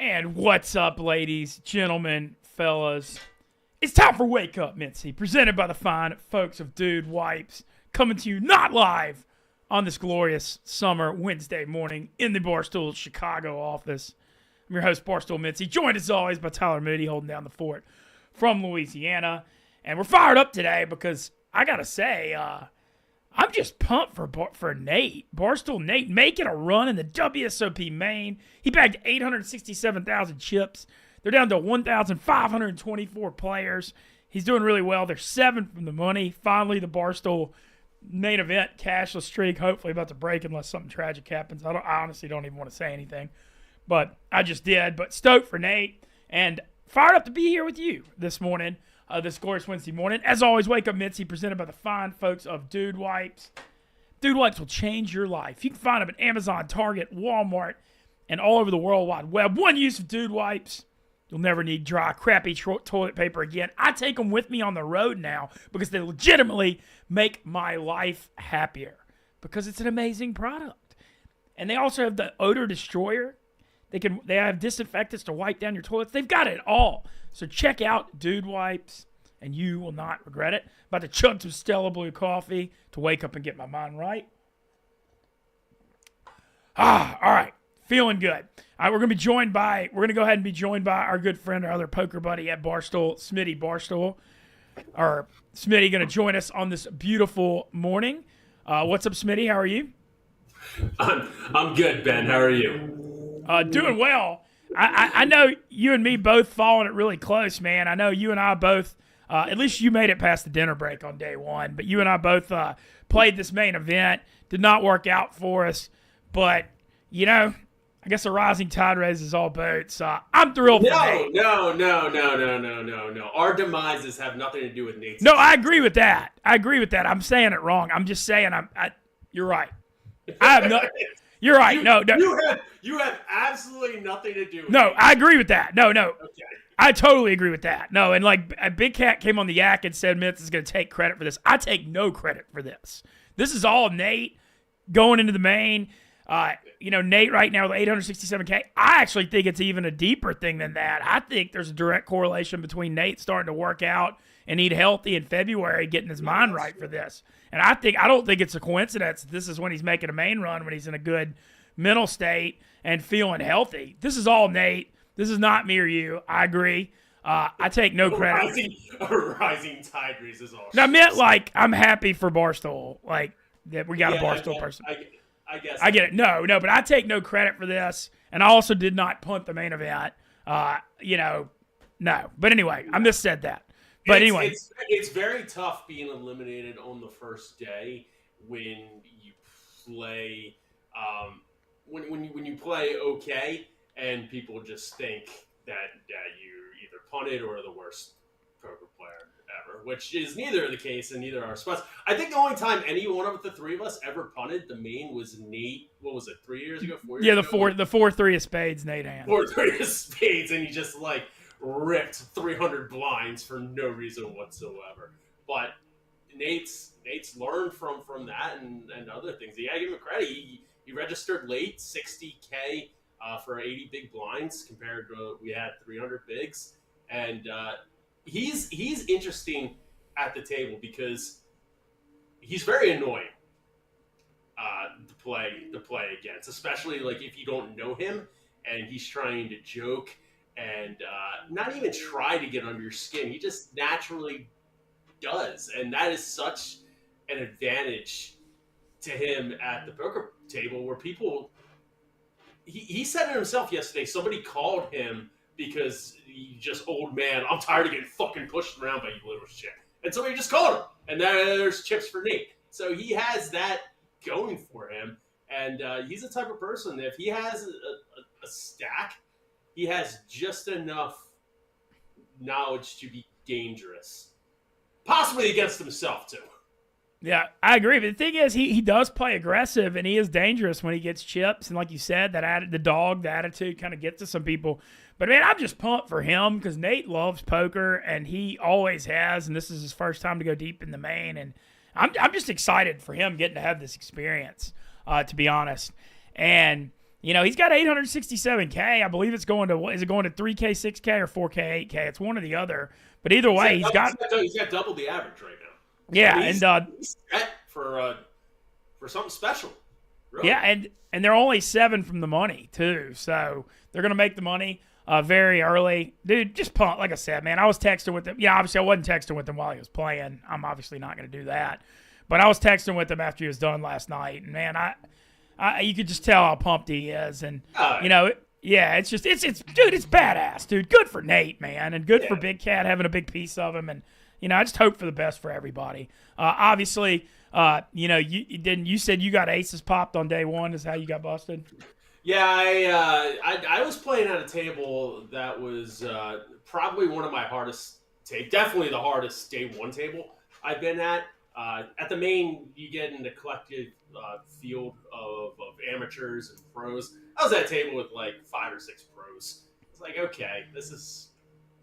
And what's up, ladies, gentlemen, fellas? It's time for Wake Up Mintzy, presented by the fine folks of Dude Wipes, coming to you not live on this glorious summer Wednesday morning in the Barstool Chicago office. I'm your host, Barstool Mintzy, joined as always by Tyler Moody, holding down the fort from Louisiana. And we're fired up today because I gotta say, I'm just pumped for Nate. Barstool Nate making a run in the WSOP main. He bagged 867,000 chips. They're down to 1,524 players. He's doing really well. They're 7 from the money. Finally, the Barstool main event cashless streak hopefully about to break unless something tragic happens. I honestly don't even want to say anything, but I just did. But stoked for Nate and fired up to be here with you this morning. This glorious Wednesday morning. As always, Wake Up Mintzy, presented by the fine folks of Dude Wipes. Dude Wipes will change your life. You can find them at Amazon, Target, Walmart, and all over the World Wide Web. One use of Dude Wipes. You'll never need dry, crappy toilet paper again. I take them with me on the road now because they legitimately make my life happier because it's an amazing product. And they also have the odor destroyer. They have disinfectants to wipe down your toilets. They've got it all. So check out Dude Wipes, and you will not regret it. About to chug some Stella Blue coffee to wake up and get my mind right. All right. Feeling good. All right, we're going to go ahead and be joined by our good friend, our other poker buddy at Barstool, Smitty Barstool. Or Smitty going to join us on this beautiful morning. What's up, Smitty? How are you? I'm good, Ben. How are you? Doing well. I know you and me both following it really close, man. I know you and I both, at least you made it past the dinner break on day one, but you and I both played this main event. Did not work out for us, but, you know, I guess a rising tide raises all boats. I'm thrilled for Nate. No. Our demises have nothing to do with Nate's. No, I agree with that. I'm saying it wrong. I'm just saying you're right. I have no... You're right. No. You have absolutely nothing to do with No, it. I agree with that. No. Okay. I totally agree with that. No, and like a Big Cat came on the yak and said Mintz is going to take credit for this. I take no credit for this. This is all Nate going into the main. Nate right now with 867K. I actually think it's even a deeper thing than that. I think there's a direct correlation between Nate starting to work out and eat healthy in February, getting his mind right for this. And I don't think it's a coincidence. This is when he's making a main run, when he's in a good mental state and feeling healthy. This is all Nate. This is not me or you. I agree. I take no credit. A rising tide raises all. No, I meant like I'm happy for Barstool. Like that we got a Barstool person. I guess. I get it. No, but I take no credit for this. And I also did not punt the main event. No. But anyway, I missaid that. But anyway, it's very tough being eliminated on the first day when you play when you play okay and people just think that you're either punted or the worst poker player ever, which is neither the case in neither of our spots. I think the only time any one of the three of us ever punted the main was Nate. What was it? 3 years ago? 4 years ago? the 4-3 of spades, Nate Hand. 4-3 of spades, and he just ripped 300 blinds for no reason whatsoever. But Nate's learned from that and other things. You gotta give him credit. He registered late, 60K for 80 big blinds compared to we had 300 bigs. And he's interesting at the table because he's very annoying to play against, especially if you don't know him and he's trying to joke and not even try to get under your skin. He just naturally does. And that is such an advantage to him at the poker table where people... He said it himself yesterday. Somebody called him because he's just old man. I'm tired of getting fucking pushed around by you little shit. And somebody just called him. And there's chips for Nate. So he has that going for him. And he's the type of person that if he has a stack... he has just enough knowledge to be dangerous. Possibly against himself, too. Yeah, I agree. But the thing is, he does play aggressive, and he is dangerous when he gets chips. And like you said, the attitude kind of gets to some people. But, man, I'm just pumped for him because Nate loves poker, and he always has, and this is his first time to go deep in the main. And I'm just excited for him getting to have this experience, to be honest. And He's got 867K. I believe it's going to, is it going to 3K, 6K, or 4K, 8K? It's one or the other. But either way, he's got double the average right now. Yeah, I mean, and he's set for something special. Really. Yeah, and they're only 7 from the money too, so they're gonna make the money very early, dude. Just punt, like I said, man. I was texting with him. Yeah, obviously I wasn't texting with him while he was playing. I'm obviously not gonna do that, but I was texting with him after he was done last night, and man, I you could just tell how pumped he is, and yeah, it's dude, it's badass, dude. Good for Nate, man, and good for Big Cat having a big piece of him, and I just hope for the best for everybody. Obviously. You said you got aces popped on day one. Is how you got busted? Yeah, I was playing at a table that was probably one of my hardest definitely the hardest day one table I've been at. At the main, you get in the collective field of amateurs and pros. I was at a table with like 5 or 6 pros. It's like, okay, this is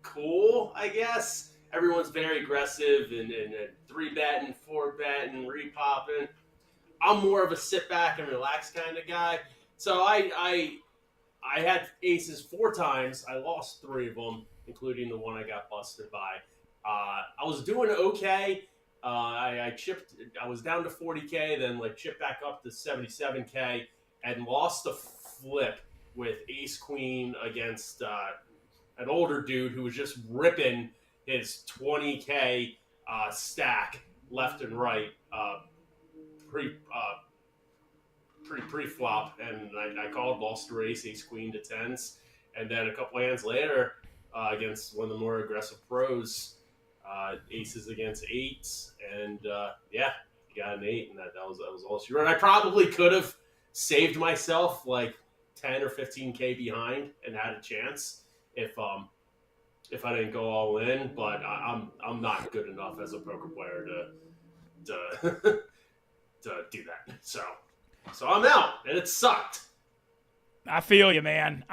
cool, I guess. Everyone's very aggressive and 3-betting, 4-betting, repopping. I'm more of a sit back and relax kind of guy. So I had aces 4 times. I lost 3 of them, including the one I got busted by. I was doing okay. I chipped. I was down to 40K, then chipped back up to 77K, and lost a flip with ace queen against an older dude who was just ripping his 20K stack left and right pre-flop, and I called, lost to ace queen to 10s, and then a couple hands later against one of the more aggressive pros, aces against 8s, and got an 8, and that was all she wrote. I probably could have saved myself 10 or 15K behind and had a chance if I didn't go all in, but I'm not good enough as a poker player to do that. So I'm out, and it sucked. I feel you, man.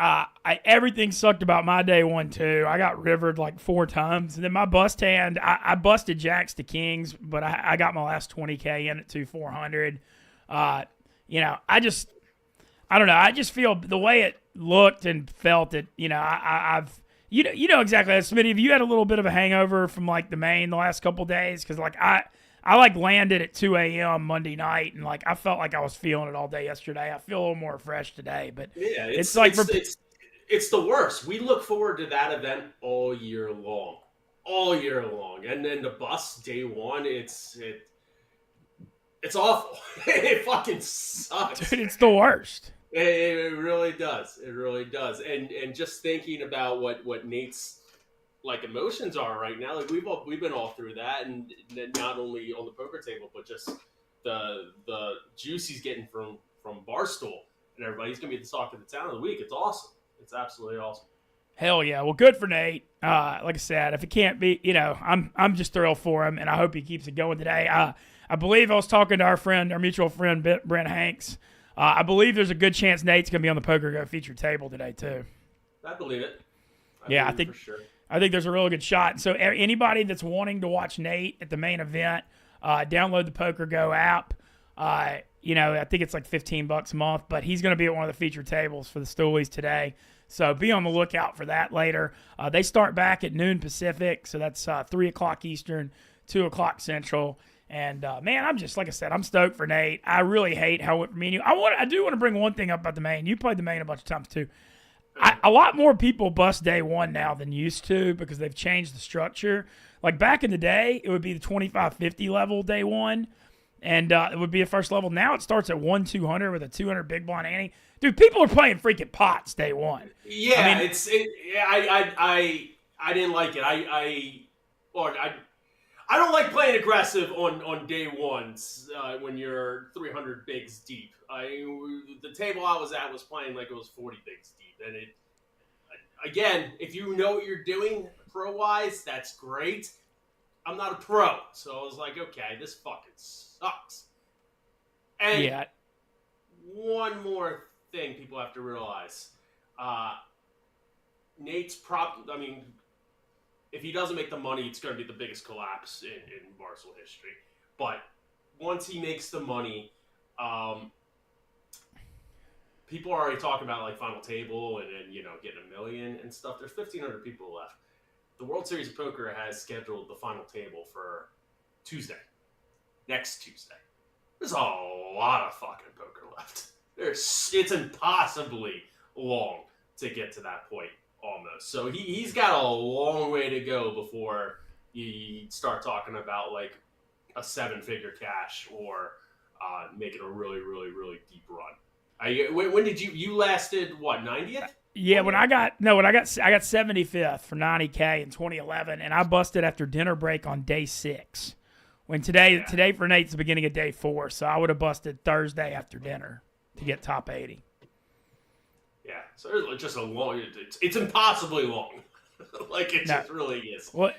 Everything sucked about my day one too. I got rivered 4 times, and then my bust hand. I busted jacks to kings, but I got my last 20K in at 2,400. I don't know. I just feel the way it looked and felt it. I've. You know exactly, Smitty. Have you had a little bit of a hangover from the main the last couple of days? Because I landed at 2 a.m. Monday night, and I felt like I was feeling it all day yesterday. I feel a little more fresh today, but yeah, it's the worst. We look forward to that event all year long, and then the bus day one, it's awful. It fucking sucks. Dude, it's the worst. It really does. It really does. And just thinking about what Nate's emotions are right now, we've been all through that, and not only on the poker table, but just the juice he's getting from Barstool and everybody. He's gonna be the talk of the town of the week. It's awesome. It's absolutely awesome. Hell yeah. Well, good for Nate. Like I said, if it can't be, I'm just thrilled for him, and I hope he keeps it going today. I believe I was talking to our mutual friend Brent Hanks. I believe there's a good chance Nate's going to be on the Poker Go featured table today, too. I believe it. I think for sure. I think there's a really good shot. So anybody that's wanting to watch Nate at the main event, download the Poker Go app. I think it's $15 a month, but he's going to be at one of the featured tables for the Stoolies today. So be on the lookout for that later. They start back at noon Pacific, so that's 3 o'clock Eastern, 2 o'clock Central. And, man, I'm just, like I said, I'm stoked for Nate. I really hate how it mean you. I do want to bring one thing up about the main. You played the main a bunch of times, too. A lot more people bust day one now than used to because they've changed the structure. Back in the day, it would be the 25-50 level day one, and it would be a first level. Now it starts at 1-200 with a 200 big blind ante. Dude, people are playing freaking pots day one. Yeah, I didn't like it. I don't like playing aggressive on day ones when you're 300 bigs deep. The table I was at was playing like it was 40 bigs deep, and again, if you know what you're doing pro-wise, that's great. I'm not a pro, so I was like, okay, this fucking sucks. And one more thing people have to realize. Nate's if he doesn't make the money, it's going to be the biggest collapse in Barstool history. But once he makes the money, people are already talking about like final table and then getting $1 million and stuff. There's 1,500 people left. The World Series of Poker has scheduled the final table for Tuesday, next Tuesday. There's a lot of fucking poker left. It's impossibly long to get to that point almost. So he's got a long way to go before you start talking about like a 7-figure cash or making a really, really, really deep run. When did you lasted what, 90th? Yeah, I got 75th for 90K in 2011, and I busted after dinner break on day 6. When today for Nate's the beginning of day 4, so I would have busted Thursday after dinner to get top 80. Yeah, so it's just a long. It's impossibly long. Like it just really is. Well,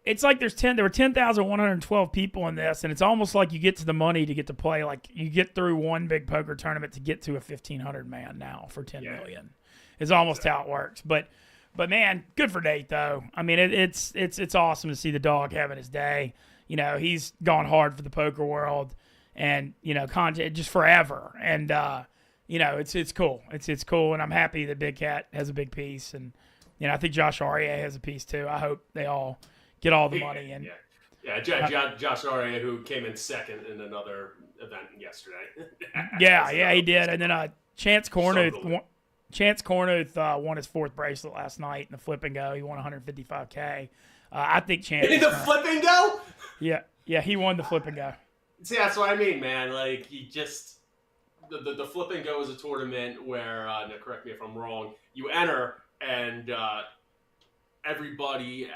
it's like there were 10,112 people in this, and it's almost like you get to the money to get to play. Like you get through one big poker tournament to get to a 1,500 man now for 10 million. Is almost how it works. But man, good for Nate though. I mean, it's awesome to see the dog having his day. He's gone hard for the poker world, and content just forever. And it's cool. It's cool, and I'm happy that Big Cat has a big piece, and I think Josh Aryeh has a piece too. I hope they all get all the money. And Josh Aryeh, who came in second in another event yesterday. yeah, he did. And then Chance Cornuth won his 4th bracelet last night in the flip and go. He won 155K. I think Chance in the flip and go. Yeah, he won the flip and go. See, that's what I mean, man. Like he just the flip and go is a tournament where now correct me if I'm wrong. You enter and everybody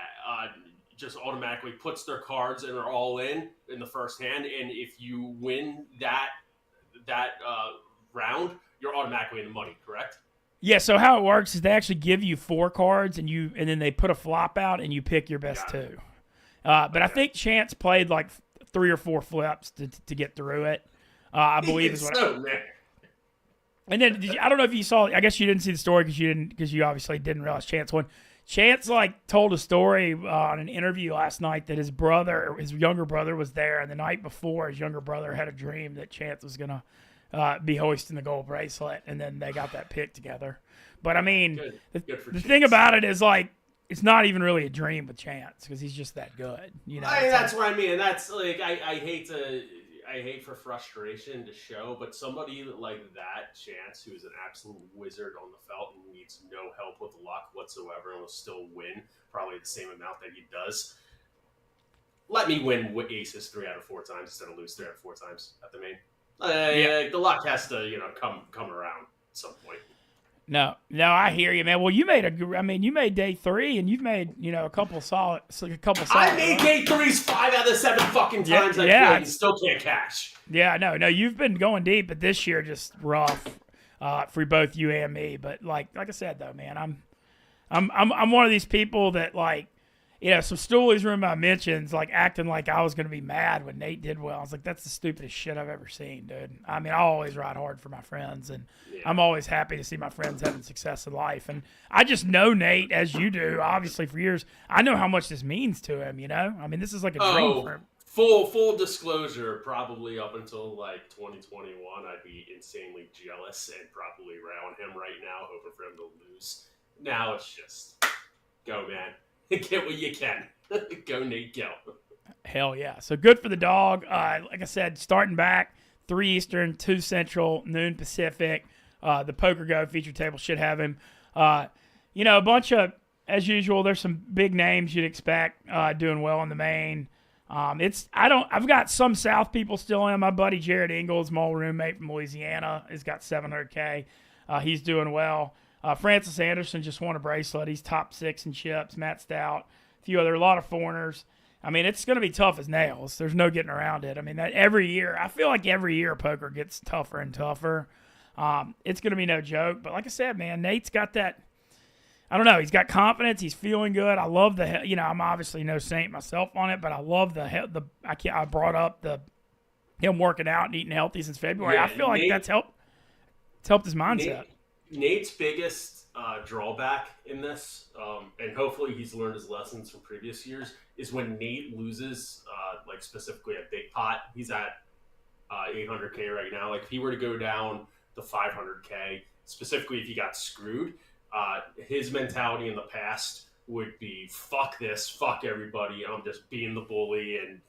just automatically puts their cards and are all in the first hand. And if you win that round, you're automatically in the money. Correct? Yeah, so how it works is they actually give you 4 cards, and then they put a flop out, and you pick your best 2. But I think Chance played like 3 or 4 flips to get through it. I believe is what. And then I don't know if you saw. I guess you didn't see the story because you obviously didn't realize Chance won. Chance told a story on an interview last night that his younger brother was there, and the night before his younger brother had a dream that Chance was gonna be hoisting the gold bracelet, and then they got that pick together. But I mean, the thing about it is like it's not even really a dream with Chance because he's just that good. That's what I mean. And that's like I hate for frustration to show, but somebody like that, Chance, who is an absolute wizard on the felt and needs no help with luck whatsoever and will still win probably the same amount that he does. Let me win aces 3 out of 4 times instead of lose 3 out of 4 times at the main. The luck has to, come around at some point. No, I hear you, man. Well, you made day 3, and you've made, a couple solid. I made day 3s 5 out of 7 fucking times. I played and still can't cash. Yeah, no, you've been going deep, but this year just rough for both you and me. But like I said though, man, I'm one of these people that some stoolies room I mentions acting like I was going to be mad when Nate did well. I was like, that's the stupidest shit I've ever seen, dude. I mean, I always ride hard for my friends, and I'm always happy to see my friends having success in life. And I just know Nate, as you do, obviously for years. I know how much this means to him, I mean, this is like a dream for him. Full disclosure, probably up until 2021, I'd be insanely jealous and probably around him right now, hoping for him to lose. Now it's just, go, man. Get what you can. Go, Nate, go. Hell yeah. So good for the dog. Like I said, starting back, 3 Eastern, 2 Central, noon Pacific. The Poker Go feature table should have him. A bunch of, as usual, there's some big names you'd expect doing well in the main. I've got some South people still in. My buddy Jared Ingalls, my old roommate from Louisiana, has got 700K. He's doing well. Francis Anderson just won a bracelet. He's top 6 in chips. Matt Stout, a lot of foreigners. I mean, it's going to be tough as nails. There's no getting around it. I mean, that every year, I feel like every year poker gets tougher and tougher. It's going to be no joke. But like I said, man, Nate's got that. I don't know. He's got confidence. He's feeling good. I love I'm obviously no saint myself on it, but I love I brought up him working out and eating healthy since February. Yeah, I feel like that's helped. It's helped his mindset. Nate's biggest drawback in this, and hopefully he's learned his lessons from previous years, is when Nate loses, specifically a big pot. He's at 800K right now. Like if he were to go down to 500K specifically if he got screwed. His mentality in the past would be fuck this, fuck everybody. I'm just being the bully and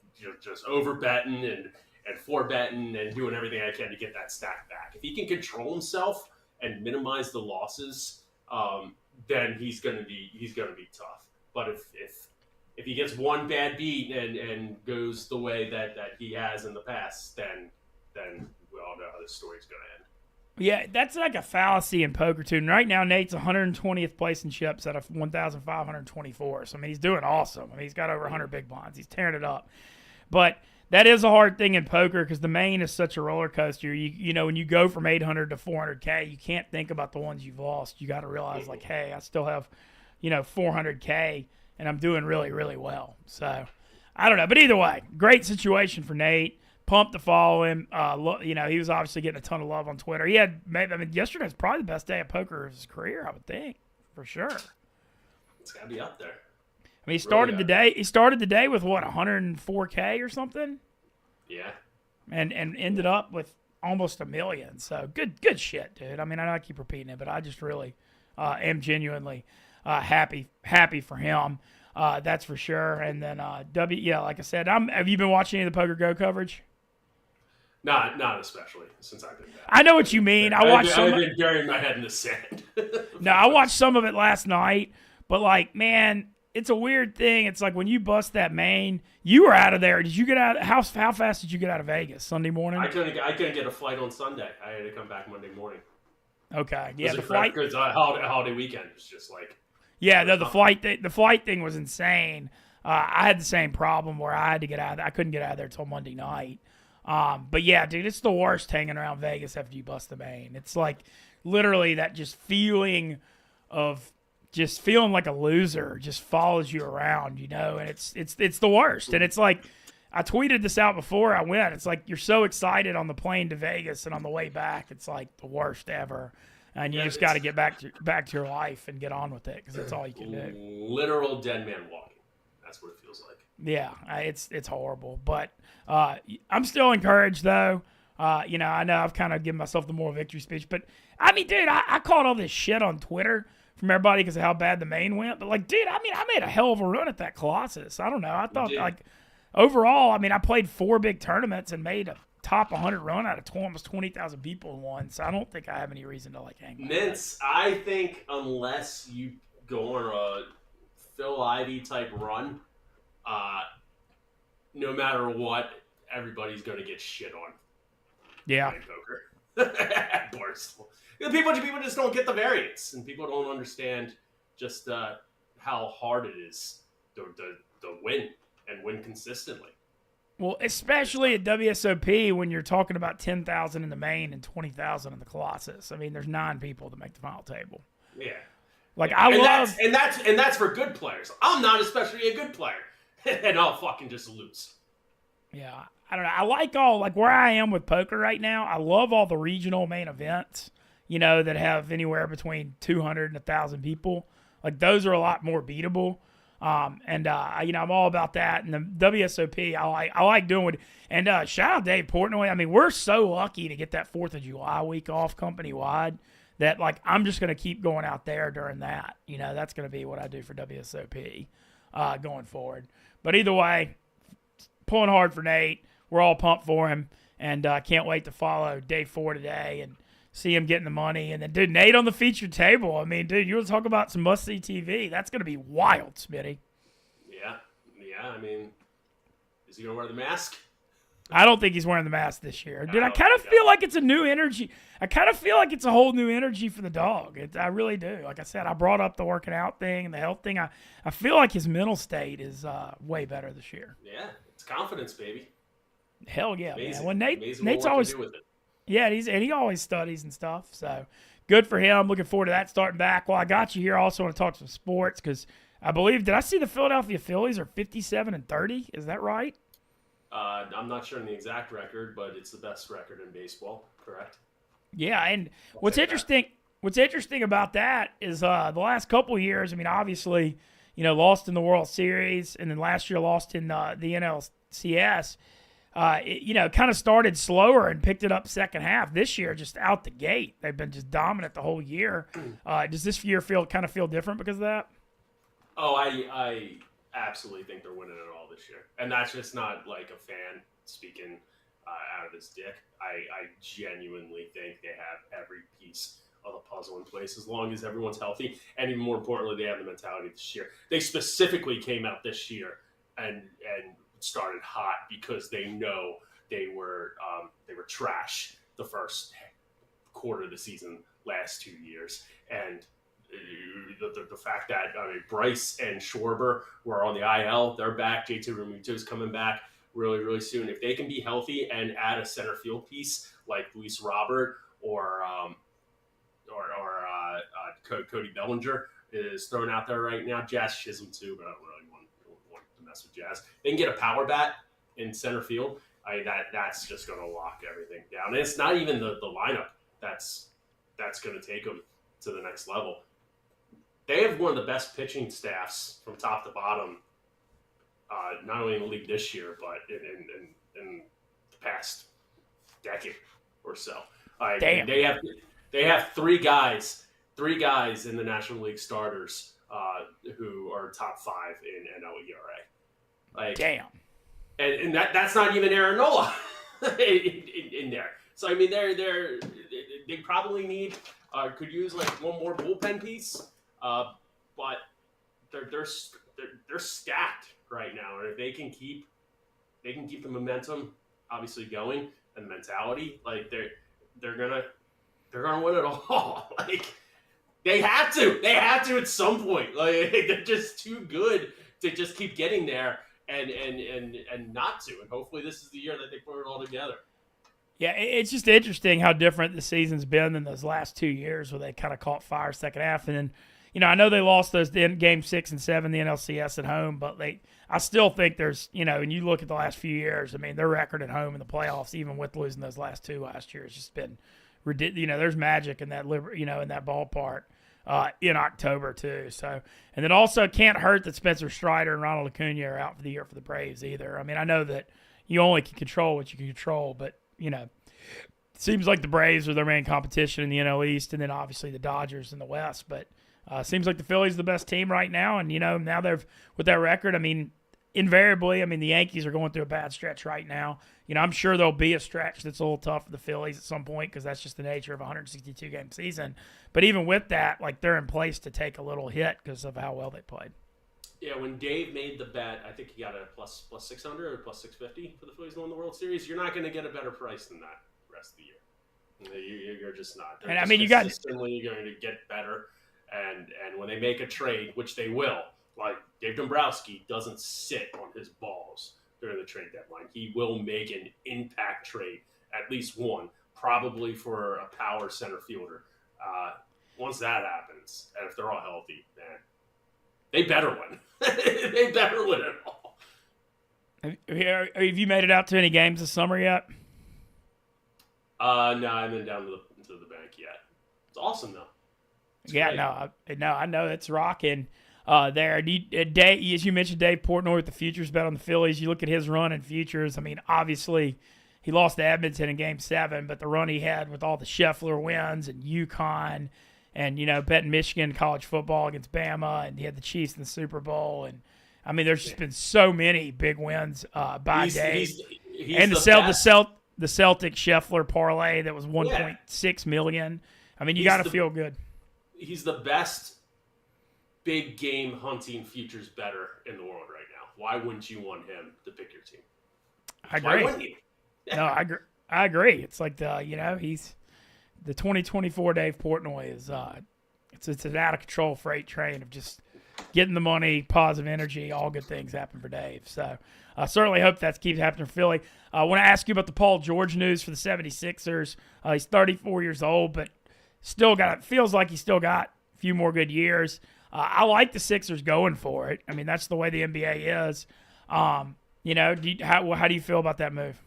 just over betting and for betting and doing everything I can to get that stack back. If he can control himself and minimize the losses, then he's gonna be tough. But if he gets one bad beat and goes the way that he has in the past, then we all know how this story's gonna end. Yeah, that's like a fallacy in poker too. And right now, Nate's 120th place in chips out of 1,524. So I mean, he's doing awesome. I mean, he's got over 100 big blinds. He's tearing it up. But that is a hard thing in poker because the main is such a roller coaster. You know, when you go from 800 to 400K, you can't think about the ones you've lost. You got to realize, like, hey, I still have, 400K, and I'm doing really, really well. So, I don't know. But either way, great situation for Nate. Pumped to follow him. He was obviously getting a ton of love on Twitter. Yesterday was probably the best day of poker of his career, I would think, for sure. It's got to be up there. I mean, he started the day with what, 104K or something? Yeah. And ended up with almost $1 million. So good shit, dude. I mean, I know I keep repeating it, but I just really am genuinely happy for him. That's for sure. And then like I said, have you been watching any of the Poker Go coverage? Not especially since I've been back. I know what you mean. I've been burying my head in the sand. No, I watched some of it last night, but like, man, it's a weird thing. It's like when you bust that main, you were out of there. Did you get out? How fast did you get out of Vegas? Sunday morning? I couldn't get a flight on Sunday. I had to come back Monday morning. Okay, yeah, the flight because holiday weekend was just like. Yeah, the flight thing was insane. I had the same problem where I had to get out. I couldn't get out of there till Monday night. But yeah, dude, it's the worst hanging around Vegas after you bust the main. It's like literally that just feeling of just feeling like a loser just follows you around, and it's the worst. And it's like I tweeted this out before I went. It's like you're so excited on the plane to Vegas, and on the way back, it's like the worst ever. And you just got to get back to your life and get on with it because that's all you can do. Literal dead man walking. That's what it feels like. Yeah, it's horrible. But I'm still encouraged, though. I know I've kind of given myself the moral victory speech. But, I mean, dude, I called all this shit on Twitter from everybody because of how bad the main went. But, like, dude, I mean, I made a hell of a run at that Colossus. I don't know. I thought, like, overall, I mean, I played 4 big tournaments and made a top 100 run out of almost 20,000 people in one. So I don't think I have any reason to, like, hang my head. Mintz, I think unless you go on a Phil Ivey type run, no matter what, everybody's going to get shit on. Yeah. Poker. At Barstool. People just don't get the variance, and people don't understand just how hard it is to win and win consistently. Well, especially at WSOP when you're talking about 10,000 in the main and 20,000 in the Colossus. I mean, there's 9 people that make the final table. Yeah. Like that's for good players. I'm not especially a good player, and I'll fucking just lose. Yeah, I don't know. I like where I am with poker right now. I love all the regional main events, that have anywhere between 200 and 1,000 people. Like those are a lot more beatable. I'm all about that. And the WSOP, I like doing it. And shout out Dave Portnoy. I mean, we're so lucky to get that 4th of July week off company wide that like I'm just gonna keep going out there during that. That's gonna be what I do for WSOP going forward. But either way, pulling hard for Nate. We're all pumped for him, and can't wait to follow day 4 today and see him getting the money. And then, dude, Nate on the featured table. I mean, dude, you want to talk about some must-see TV? That's going to be wild, Smitty. Yeah. I mean, is he going to wear the mask? I don't think he's wearing the mask this year. Dude, I kind of feel like it's a new energy. I kind of feel like it's a whole new energy for the dog. I really do. Like I said, I brought up the working out thing and the health thing. I feel like his mental state is way better this year. Yeah, it's confidence, baby. Hell yeah, amazing. man. Well, Nate's always always yeah, he always studies and stuff. So good for him. Looking forward to that starting back. Well, I got you here. I also want to talk some sports because I believe did I see the Philadelphia Phillies are 57-30? Is that right? I'm not sure on the exact record, but it's the best record in baseball. Correct? Yeah, and what's interesting about that is the last couple of years. I mean, obviously, lost in the World Series, and then last year lost in the NLCS. kind of started slower and picked it up second half. This year, just out the gate, they've been just dominant the whole year. Does this year feel different because of that? Oh, I absolutely think they're winning it all this year, and that's just not like a fan speaking out of his dick. I genuinely think they have every piece of the puzzle in place as long as everyone's healthy, and even more importantly, they have the mentality this year. They specifically came out this year and started hot because they know they were trash the first quarter of the season last 2 years, and the fact that Bryce and Schwarber were on the IL, they're back. J.T. Realmuto's coming back really, really soon. If they can be healthy and add a center field piece like Luis Robert or Cody Bellinger is thrown out there right now. Jazz Chisholm too, but I don't really want to mess with Jazz. They can get a power bat in center field. That's just going to lock everything down. And it's not even the lineup that's going to take them to the next level. They have one of the best pitching staffs from top to bottom, not only in the league this year, but in the past decade or so. Damn. They have three guys in the National League starters who are top 5 in NL ERA. Damn. And that's not even Aaron Nola in there. So I mean, they probably need could use like one more bullpen piece, but they're stacked right now, and if they can keep the momentum obviously going and the mentality, like they're gonna win it all. Like they have to at some point. Like they're just too good to just keep getting there and not to. And hopefully this is the year that they put it all together. Yeah, it's just interesting how different the season's been than those last 2 years where they kind of caught fire second half. And then, I know they lost those game 6 and 7, the NLCS at home, but I still think there's, and you look at the last few years, I mean, their record at home in the playoffs, even with losing those last 2 last year, has just been ridiculous. There's magic in that, in that ballpark in October too. So, and then also can't hurt that Spencer Strider and Ronald Acuna are out for the year for the Braves either. I mean, I know that you only can control what you can control, but it seems like the Braves are their main competition in the NL East, and then obviously the Dodgers in the West. But seems like the Phillies are the best team right now, and now they're with that record. I mean, invariably, the Yankees are going through a bad stretch right now. I'm sure there'll be a stretch that's a little tough for the Phillies at some point because that's just the nature of a 162-game season. But even with that, they're in place to take a little hit because of how well they played. Yeah, when Dave made the bet, I think he got a plus 600 or plus 650 for the Phillies to win the World Series. You're not going to get a better price than that the rest of the year. You're just not. They're and you got consistently going to get better, and when they make a trade, which they will, like Dave Dombrowski doesn't sit on his balls during the trade deadline. He will make an impact trade, at least one, probably for a power center fielder. Once that happens, and if they're all healthy, man, they better win. They better win it all. Have you made it out to any games this summer yet? No, I haven't been down to the bank yet. It's awesome though. It's great. I know it's rocking there. Dave, as you mentioned, Dave Portnoy with the futures bet on the Phillies. You look at his run in futures. I mean, obviously he lost to Edmonton in Game 7, but the run he had with all the Scheffler wins and UConn and, betting Michigan college football against Bama, and he had the Chiefs in the Super Bowl. And, there's just been so many big wins by Dave. And the Celtic Scheffler parlay that was $1.6 million. You got to feel good. He's the best big game hunting futures bettor in the world right now. Why wouldn't you want him to pick your team? I agree. Why wouldn't you? No, I agree. It's like he's the 2024 Dave Portnoy is it's an out of control freight train of just getting the money, positive energy, all good things happen for Dave. So I certainly hope that keeps happening for Philly. I want to ask you about the Paul George news for the 76ers. He's 34 years old, but feels like he's still got a few more good years. I like the Sixers going for it. That's the way the NBA is. How do you feel about that move?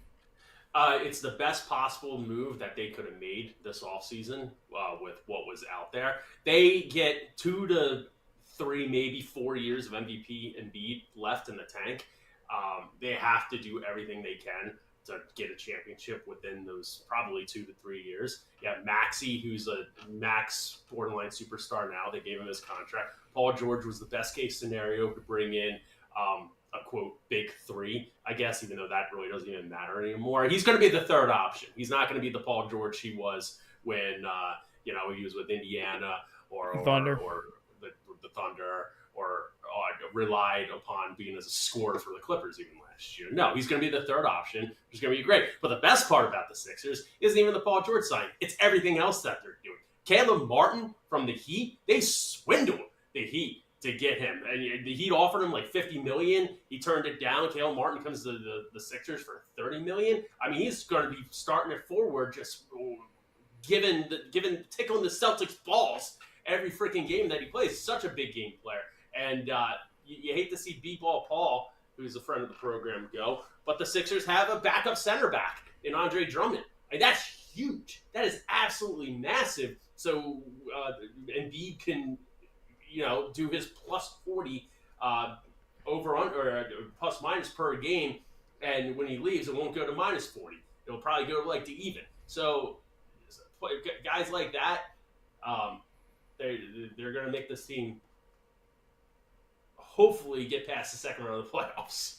It's the best possible move that they could have made this offseason with what was out there. They get 2 to 3, maybe 4 years of MVP Embiid left in the tank. They have to do everything they can to get a championship within those probably 2 to 3 years. You have Maxey, who's a max borderline superstar now. They gave him his contract. Paul George was the best case scenario to bring in a quote big three, I guess, even though that really doesn't even matter anymore. He's going to be the third option. He's not going to be the Paul George he was when he was with Indiana or Thunder or the Thunder or relied upon being as a scorer for the Clippers even last year. No, he's going to be the third option. He's going to be great. But the best part about the Sixers isn't even the Paul George sign. It's everything else that they're doing. Caleb Martin from the Heat, they swindled the Heat to get him. And the Heat offered him like $50 million. He turned it down. Caleb Martin comes to the Sixers for $30 million. I mean, he's going to be starting it forward, just tickling the Celtics balls every freaking game that he plays. Such a big game player. And you hate to see B-Ball Paul, who's a friend of the program, go. But the Sixers have a backup center back in Andre Drummond. And that's huge. That is absolutely massive. So Embiid can, do his plus 40 plus minus per game. And when he leaves, it won't go to minus 40. It'll probably go to even. So guys like that, they're going to make this team hopefully get past the second round of the playoffs.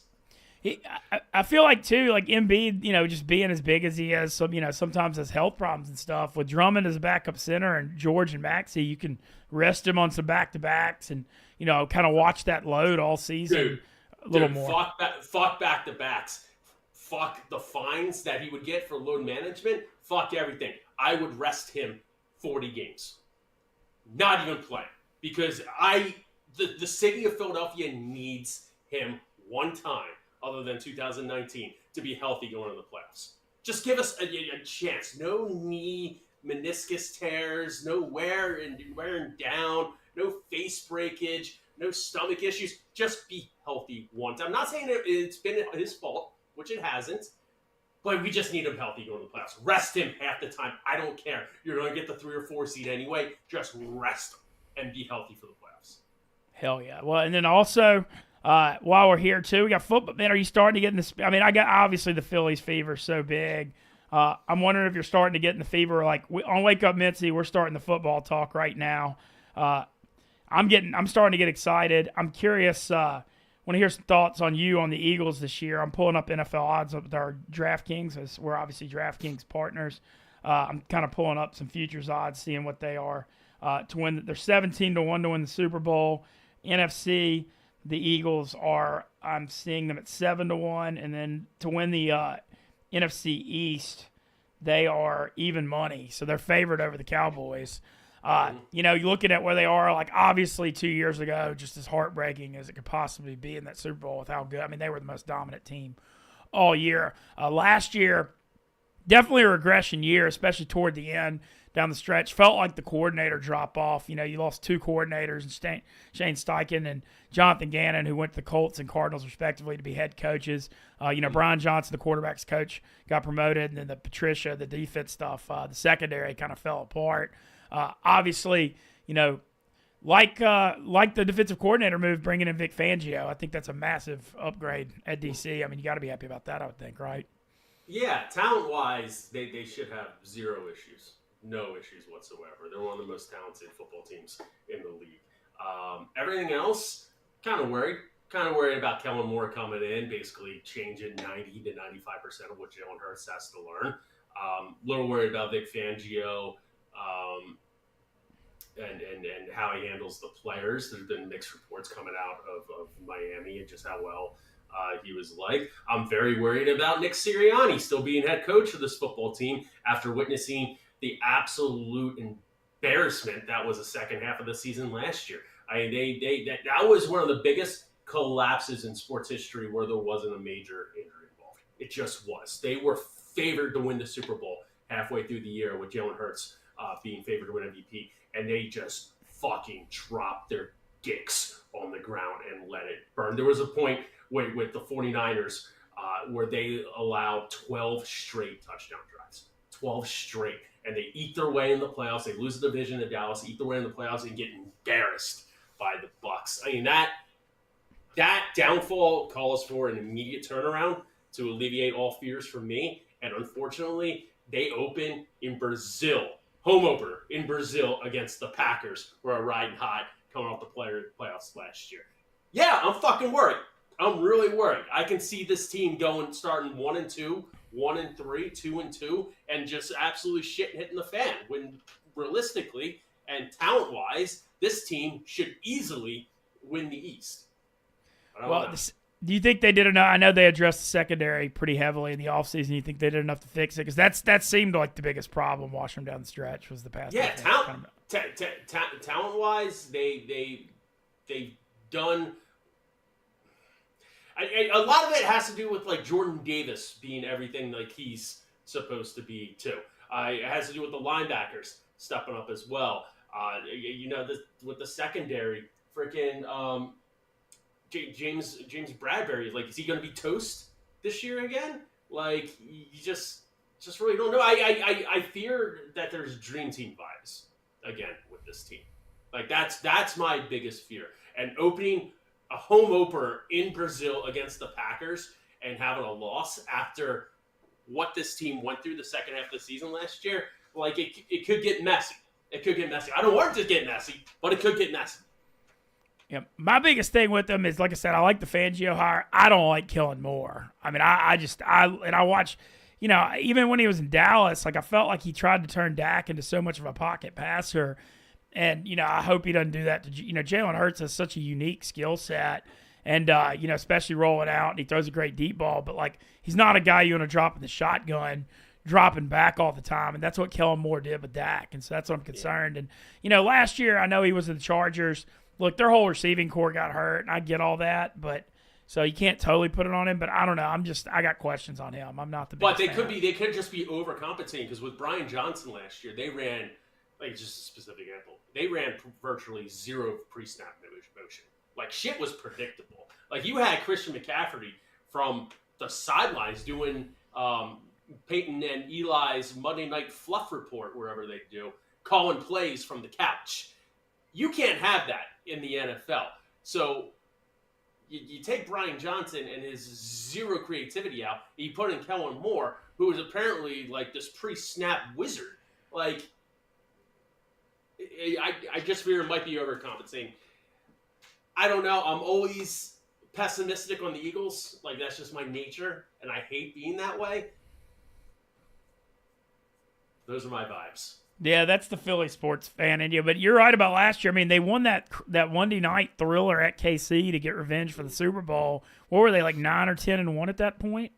I feel like, too, like Embiid, just being as big as he is, sometimes has health problems and stuff. With Drummond as a backup center and George and Maxey, you can rest him on some back-to-backs and, kind of watch that load all season a little more. Fuck back-to-backs. Fuck the fines that he would get for load management. Fuck everything. I would rest him 40 games. Not even play. Because the city of Philadelphia needs him one time, other than 2019, to be healthy going to the playoffs. Just give us a chance. No knee meniscus tears, no wear and down, no face breakage, no stomach issues. Just be healthy once. I'm not saying it's been his fault, which it hasn't, but we just need him healthy going to the playoffs. Rest him half the time. I don't care. You're going to get the 3 or 4 seed anyway. Just rest him and be healthy for the playoffs. Hell yeah. Well, and then also, while we're here too, we got football. Man, are you starting to get in this? I mean, obviously the Phillies fever is so big. I'm wondering if you're starting to get in the fever. Like on Wake Up Mintzy, we're starting the football talk right now. I'm starting to get excited. I'm curious. Want to hear some thoughts on you on the Eagles this year. I'm pulling up NFL odds with our DraftKings, as we're obviously DraftKings partners. I'm kind of pulling up some futures odds, seeing what they are to win. They're 17-1 to win the Super Bowl. NFC, the Eagles I'm seeing them at 7-1, and then to win the NFC East, they are even money, so they're favored over the Cowboys. You're looking at where they are, like obviously 2 years ago, just as heartbreaking as it could possibly be in that Super Bowl with how good. I mean, they were the most dominant team all year. Last year, definitely a regression year, especially toward the end. Down the stretch, felt like the coordinator drop off. You lost 2 coordinators, and Shane Steichen and Jonathan Gannon, who went to the Colts and Cardinals respectively to be head coaches. Brian Johnson, the quarterback's coach, got promoted, and then the Patricia, the defense stuff, the secondary kind of fell apart. Obviously, like the defensive coordinator move, bringing in Vic Fangio, I think that's a massive upgrade at DC. I mean, you got to be happy about that, I would think, right? Yeah, talent-wise, they should have 0 issues. No issues whatsoever. They're one of the most talented football teams in the league. Everything else, kind of worried. Kind of worried about Kellen Moore coming in, basically changing 90 to 95% of what Jalen Hurts has to learn. Little worried about Vic Fangio and how he handles the players. There's been mixed reports coming out of Miami and just how well he was liked. I'm very worried about Nick Sirianni still being head coach of this football team after witnessing the absolute embarrassment that was the second half of the season last year. I mean, that was one of the biggest collapses in sports history where there wasn't a major injury involved. It just was. They were favored to win the Super Bowl halfway through the year with Jalen Hurts being favored to win MVP, and they just fucking dropped their dicks on the ground and let it burn. There was a point with the 49ers where they allowed 12 straight touchdown drives. 12 straight. And they eat their way in the playoffs. They lose the division to Dallas, eat their way in the playoffs, and get embarrassed by the Bucs. I mean, that downfall calls for an immediate turnaround to alleviate all fears from me. And unfortunately, they open in Brazil. Home opener in Brazil against the Packers, who are riding hot coming off the playoffs last year. Yeah, I'm fucking worried. I'm really worried. I can see this team starting 1-2, 1-3, 2-2, and just absolutely shit hitting the fan. When realistically and talent-wise, this team should easily win the East. Do you think they did enough? I know they addressed the secondary pretty heavily in the offseason. You think they did enough to fix it? Because that seemed like the biggest problem washing them down the stretch was the pass. Yeah, talent-wise, they've done. A lot of it has to do with like Jordan Davis being everything like he's supposed to be too. It has to do with the linebackers stepping up as well. With the secondary, freaking James Bradbury, like, is he going to be toast this year again? Like, you just really don't know. I fear that there's dream team vibes again with this team. Like, that's my biggest fear. And opening a home opener in Brazil against the Packers and having a loss after what this team went through the second half of the season last year, like, it could get messy. It could get messy. I don't want it to get messy, but it could get messy. Yeah, my biggest thing with them is, like I said, I like the Fangio hire. I don't like Kellen Moore. I mean, I watch, even when he was in Dallas, like, I felt like he tried to turn Dak into so much of a pocket passer. And, I hope he doesn't do that to, Jalen Hurts has such a unique skill set and, especially rolling out, and he throws a great deep ball, but, like, he's not a guy you want to drop in the shotgun, dropping back all the time. And that's what Kellen Moore did with Dak. And so that's what I'm concerned. And, last year, I know he was in the Chargers. Look, their whole receiving core got hurt, and I get all that, but so you can't totally put it on him. But I don't know. I got questions on him. I'm not the biggest fan. They could just be overcompensating because with Brian Johnson last year, they ran, like, just a specific example, they ran virtually zero pre-snap motion. Like, shit was predictable. Like, you had Christian McCaffrey from the sidelines doing Peyton and Eli's Monday Night Fluff Report, wherever they do, calling plays from the couch. You can't have that in the NFL. So you take Brian Johnson and his zero creativity out, and you put in Kellen Moore, who is apparently like this pre-snap wizard. Like, I just fear it might be overcompensating. I don't know. I'm always pessimistic on the Eagles. Like, that's just my nature, and I hate being that way. Those are my vibes. Yeah, that's the Philly sports fan in you. But you're right about last year. I mean, they won that Monday night thriller at KC to get revenge for the Super Bowl. What were they, like 9 or 10-1 at that point?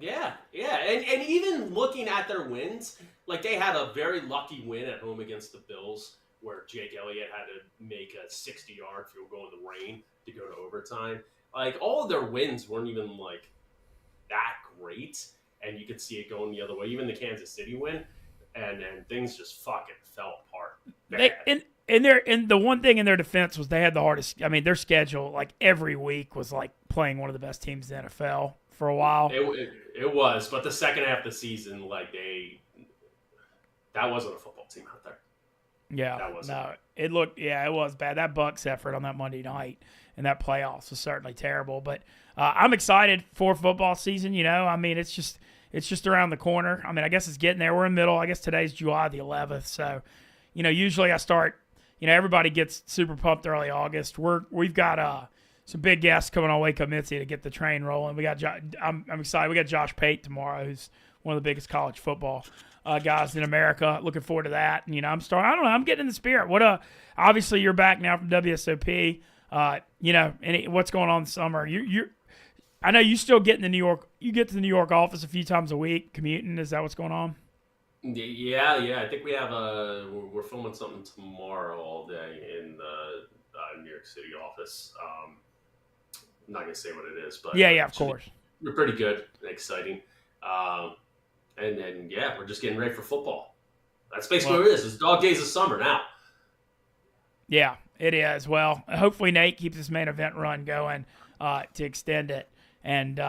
Yeah. And even looking at their wins, like, they had a very lucky win at home against the Bills where Jake Elliott had to make a 60-yard field goal in the rain to go to overtime. Like, all of their wins weren't even, like, that great, and you could see it going the other way. Even the Kansas City win. And things just fucking fell apart. And the one thing in their defense was they had the hardest. I mean, their schedule, like, every week was like playing one of the best teams in the NFL for a while. It was, but the second half of the season, like, that wasn't a football team out there. Yeah, that wasn't. No, it was bad. That Bucs effort on that Monday night and that playoffs was certainly terrible. But I'm excited for football season. I mean, it's just around the corner. I mean, I guess it's getting there. We're in the middle. I guess today's July the 11th. So, usually I start, everybody gets super pumped early August. We've got some big guests coming on Wake Up Mintzy to get the train rolling. We got I'm excited. We got Josh Pate tomorrow, who's one of the biggest college football guys in America. Looking forward to that. And, I'm getting in the spirit. Obviously you're back now from WSOP. What's going on this summer? I know you still get in the New York. You get to the New York office a few times a week, commuting. Is that what's going on? Yeah. I think we have we're filming something tomorrow all day in the New York City office. I'm not gonna say what it is, but yeah, of course. We're pretty good and exciting. And we're just getting ready for football. That's basically what it is. It's dog days of summer now. Yeah, it is. Well, hopefully Nate keeps his main event run going to extend it. And,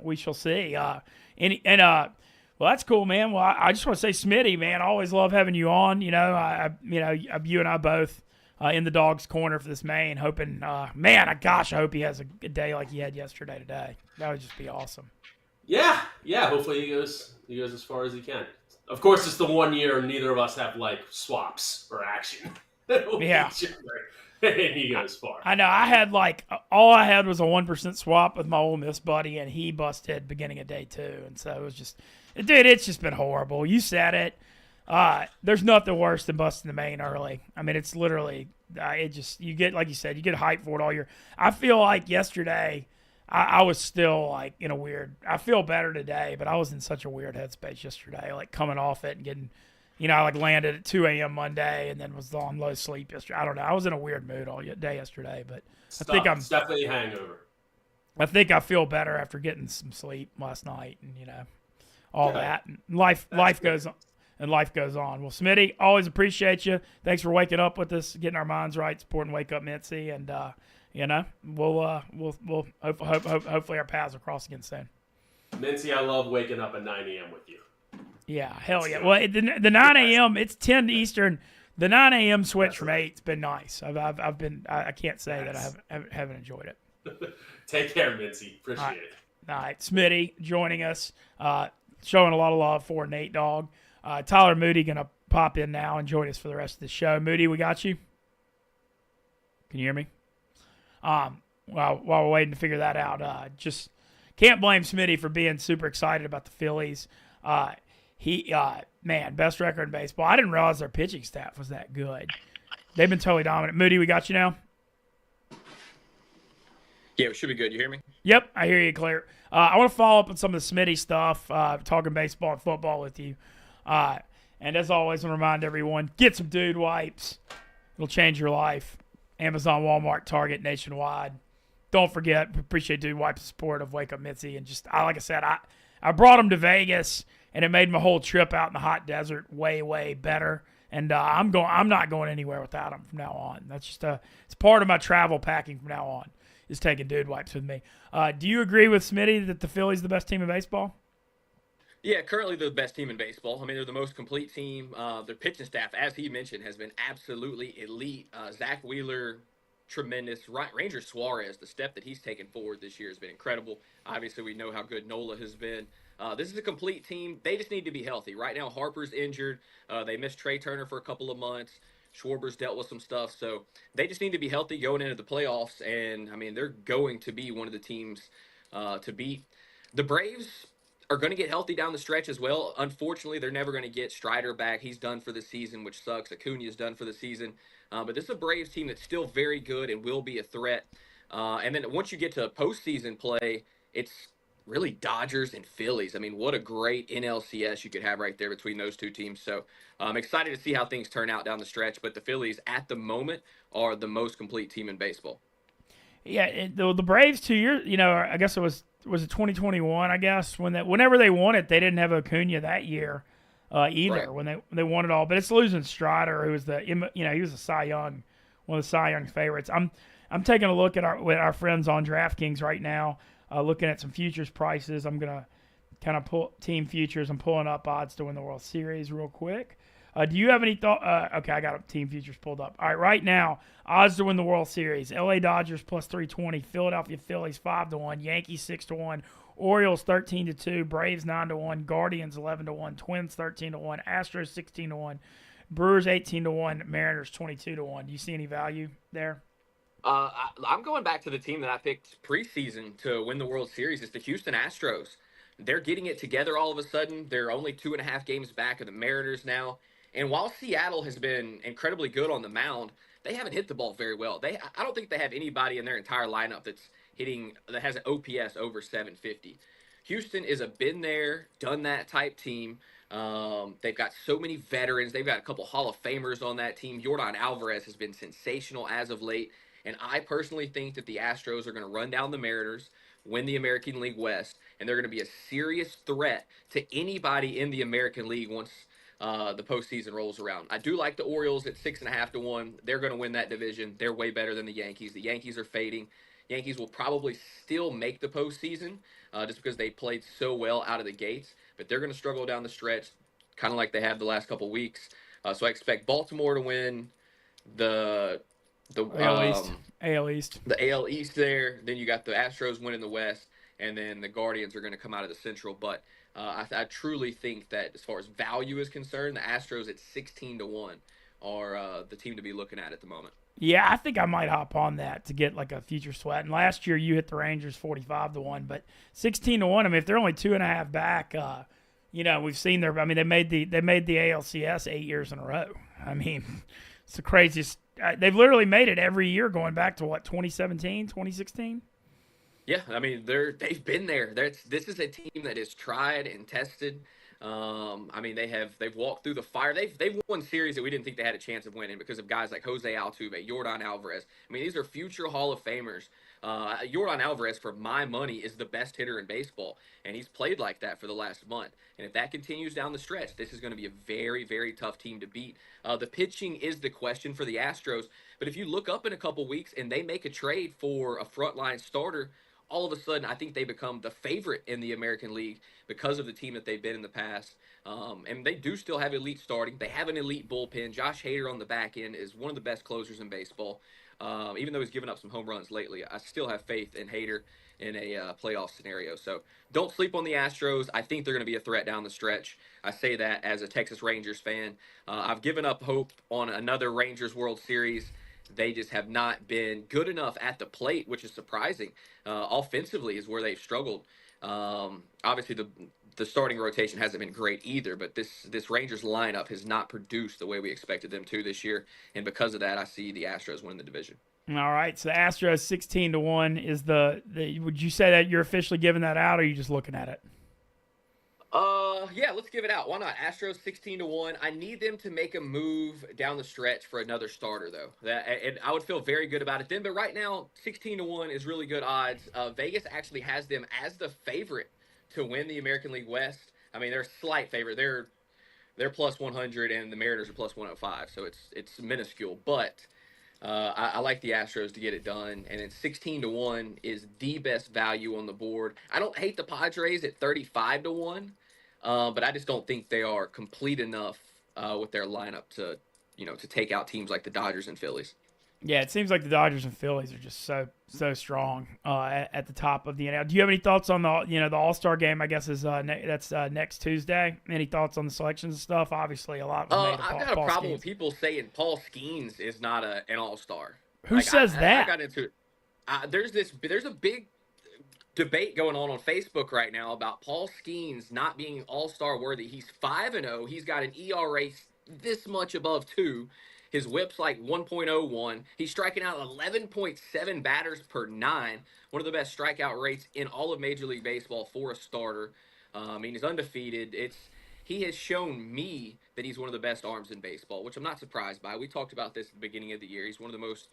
we shall see. Well, that's cool, man. Well, I just want to say, Smitty, man, I always love having you on. You and I both in the dog's corner for this Maine, hoping, I hope he has a good day like he had yesterday today. That would just be awesome. Yeah. Hopefully he goes as far as he can. Of course, it's the 1 year neither of us have like swaps or action with Yeah. each other, and he goes far. I know. I had all I had was a 1% swap with my Ole Miss buddy, and he busted beginning of day 2, and so it was just, dude, it's just been horrible. You said it. There's nothing worse than busting the main early. I mean, it's literally it just you get, like you said, you get hyped for it all year. I feel like yesterday I was still like in a weird. I feel better today, but I was in such a weird headspace yesterday, like coming off it and getting. I like landed at 2 a.m. Monday and then was on low sleep yesterday. I don't know. I was in a weird mood all day yesterday, but It's definitely a hangover. I think I feel better after getting some sleep last night, and all that. And life goes on, and life goes on. Well, Smitty, always appreciate you. Thanks for waking up with us, getting our minds right, supporting Wake Up Mintzy, and we'll hopefully our paths will cross again soon. Mintzy, I love waking up at 9 a.m. with you. Yeah, hell yeah. Well, the 9 a.m. it's 10 Eastern. The 9 a.m. switch from 8 has been nice. I can't say that I haven't enjoyed it. Take care, Mintzy. Appreciate it. All right, Smitty joining us, showing a lot of love for Nate Dogg. Tyler Moody gonna pop in now and join us for the rest of the show. Moody, we got you. Can you hear me? While we're waiting to figure that out, just can't blame Smitty for being super excited about the Phillies. Man, best record in baseball. I didn't realize their pitching staff was that good. They've been totally dominant. Moody, we got you now? Yeah, it should be good. You hear me? Yep, I hear you clear. I want to follow up on some of the Smitty stuff, talking baseball and football with you. And as always, I want to remind everyone, get some dude wipes. It'll change your life. Amazon, Walmart, Target, nationwide. Don't forget, appreciate Dude Wipes' support of Wake Up Mintzy. And just, like I said, I brought them to Vegas, and it made my whole trip out in the hot desert way, way better. And I'm not going anywhere without them from now on. That's just it's part of my travel packing from now on, is taking Dude Wipes with me. Do you agree with Smitty that the Phillies are the best team in baseball? Yeah, currently the best team in baseball. I mean, they're the most complete team. Their pitching staff, as he mentioned, has been absolutely elite. Zach Wheeler, tremendous. Ranger Suarez, the step that he's taken forward this year has been incredible. Obviously, we know how good Nola has been. This is a complete team. They just need to be healthy. Right now, Harper's injured. They missed Trey Turner for a couple of months. Schwarber's dealt with some stuff. So they just need to be healthy going into the playoffs. And, I mean, they're going to be one of the teams to beat. The Braves are going to get healthy down the stretch as well. Unfortunately, they're never going to get Strider back. He's done for the season, which sucks. Acuna's done for the season. But this is a Braves team that's still very good and will be a threat. And then once you get to postseason play, it's really Dodgers and Phillies. I mean, what a great NLCS you could have right there between those two teams. So I'm excited to see how things turn out down the stretch. But the Phillies, at the moment, are the most complete team in baseball. Yeah, the Braves 2 years, I guess it was it 2021, I guess, whenever they won it, they didn't have Acuna that year either, right, when they won it all. But it's losing Strider, who was he was a Cy Young, one of the Cy Young favorites. I'm taking a look at our friends on DraftKings right now, looking at some futures prices. I'm gonna kind of pull team futures. I'm pulling up odds to win the World Series real quick. Do you have any thought? Okay, I got team futures pulled up. All right, right now, odds to win the World Series: L.A. Dodgers plus 320, Philadelphia Phillies 5-1, Yankees 6-1, Orioles 13-2, Braves 9-1, Guardians 11-1, Twins 13-1, Astros 16-1, Brewers 18-1, Mariners 22-1. Do you see any value there? I'm going back to the team that I picked preseason to win the World Series. It's the Houston Astros. They're getting it together all of a sudden. They're only 2.5 games back of the Mariners now. And while Seattle has been incredibly good on the mound, they haven't hit the ball very well. I don't think they have anybody in their entire lineup that has an OPS over 750. Houston is a been there, done that type team. They've got so many veterans. They've got a couple Hall of Famers on that team. Yordan Alvarez has been sensational as of late. And I personally think that the Astros are going to run down the Mariners, win the American League West, and they're going to be a serious threat to anybody in the American League once the postseason rolls around. I do like the Orioles at 6.5-1. They're going to win that division. They're way better than the Yankees. The Yankees are fading. Yankees will probably still make the postseason just because they played so well out of the gates, but they're going to struggle down the stretch, kind of like they have the last couple weeks. So I expect Baltimore to win the AL East. The AL East there. Then you got the Astros winning the West. and then the Guardians are going to come out of the Central. But I truly think that as far as value is concerned, the Astros at 16-1 are the team to be looking at the moment. Yeah, I think I might hop on that to get like a future sweat. And last year you hit the Rangers 45-1, but 16-1. I mean, if they're only 2.5 back, we've seen their. I mean, they made the ALCS 8 years in a row. I mean, it's the craziest. They've literally made it every year going back to 2017, 2016. Yeah, I mean they've been there. This is a team that is tried and tested. I mean they've walked through the fire. They've won series that we didn't think they had a chance of winning because of guys like Jose Altuve, Yordan Alvarez. I mean these are future Hall of Famers. Yordan Alvarez, for my money, is the best hitter in baseball, and he's played like that for the last month. And if that continues down the stretch, this is going to be a very, very tough team to beat. The pitching is the question for the Astros, but if you look up in a couple weeks and they make a trade for a frontline starter, all of a sudden, I think they become the favorite in the American League because of the team that they've been in the past. And they do still have elite starting. They have an elite bullpen. Josh Hader on the back end is one of the best closers in baseball. Even though he's given up some home runs lately, I still have faith in Hader in a playoff scenario. So don't sleep on the Astros. I think they're going to be a threat down the stretch. I say that as a Texas Rangers fan. I've given up hope on another Rangers World Series. They just have not been good enough at the plate, which is surprising. Offensively is where they've struggled. Obviously, the starting rotation hasn't been great either, but this Rangers lineup has not produced the way we expected them to this year, and because of that, I see the Astros winning the division. All right, so the Astros 16-1 is the. Would you say that you're officially giving that out, or are you just looking at it? Yeah, let's give it out. Why not? Astros 16-1. I need them to make a move down the stretch for another starter, though. And I would feel very good about it then. But right now, 16-1 is really good odds. Vegas actually has them as the favorite to win the American League West. I mean, they're a slight favorite. They're plus 100, and the Mariners are plus 105, so it's minuscule. But I like the Astros to get it done, and then 16-1 is the best value on the board. I don't hate the Padres at 35-1, but I just don't think they are complete enough with their lineup to take out teams like the Dodgers and Phillies. Yeah, it seems like the Dodgers and Phillies are just so strong at the top of the NL. Do you have any thoughts on the All-Star game? I guess is that's next Tuesday. Any thoughts on the selections and stuff? Obviously, a lot. I've got a problem with people saying Paul Skeens is not an All-Star. Who says that? I got into it. There's a big debate going on Facebook right now about Paul Skeens not being All-Star worthy. He's 5-0. He's got an ERA this much above 2. His whip's like 1.01. He's striking out 11.7 batters per 9. One of the best strikeout rates in all of Major League Baseball for a starter. I mean, he's undefeated. He has shown me that he's one of the best arms in baseball, which I'm not surprised by. We talked about this at the beginning of the year. He's one of the most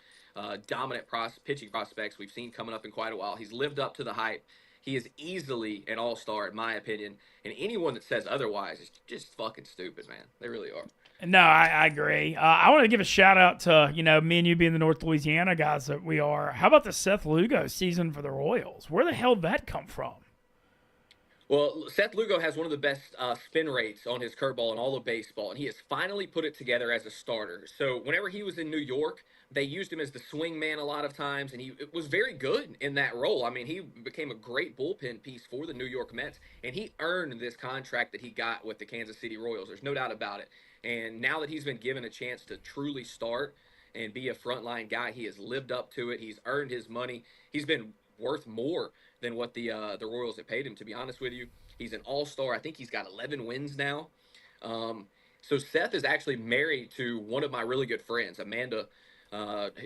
dominant pitching prospects we've seen coming up in quite a while. He's lived up to the hype. He is easily an all-star, in my opinion. And anyone that says otherwise is just fucking stupid, man. They really are. No, I agree. I want to give a shout out to me and you being the North Louisiana guys that we are. How about the Seth Lugo season for the Royals? Where the hell did that come from? Well, Seth Lugo has one of the best spin rates on his curveball in all of baseball, and he has finally put it together as a starter. So whenever he was in New York, they used him as the swing man a lot of times, and he was very good in that role. I mean, he became a great bullpen piece for the New York Mets, and he earned this contract that he got with the Kansas City Royals. There's no doubt about it. And now that he's been given a chance to truly start and be a frontline guy, he has lived up to it. He's earned his money. He's been worth more than what the Royals have paid him, to be honest with you. He's an all-star. I think he's got 11 wins now. So Seth is actually married to one of my really good friends, Amanda.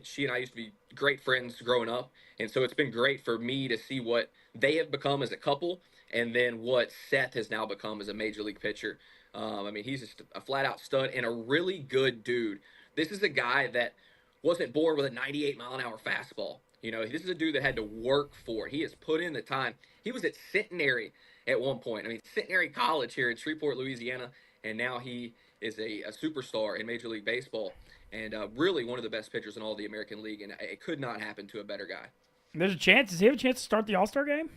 She and I used to be great friends growing up, and so it's been great for me to see what they have become as a couple and then what Seth has now become as a major league pitcher. I mean, he's just a flat-out stud and a really good dude. This is a guy that wasn't born with a 98-mile-an-hour fastball. This is a dude that had to work for it. He has put in the time. He was at Centenary at one point. I mean, Centenary College here in Shreveport, Louisiana, and now he is a superstar in Major League Baseball and really one of the best pitchers in all the American League, and it could not happen to a better guy. There's a chance. Does he have a chance to start the All-Star game?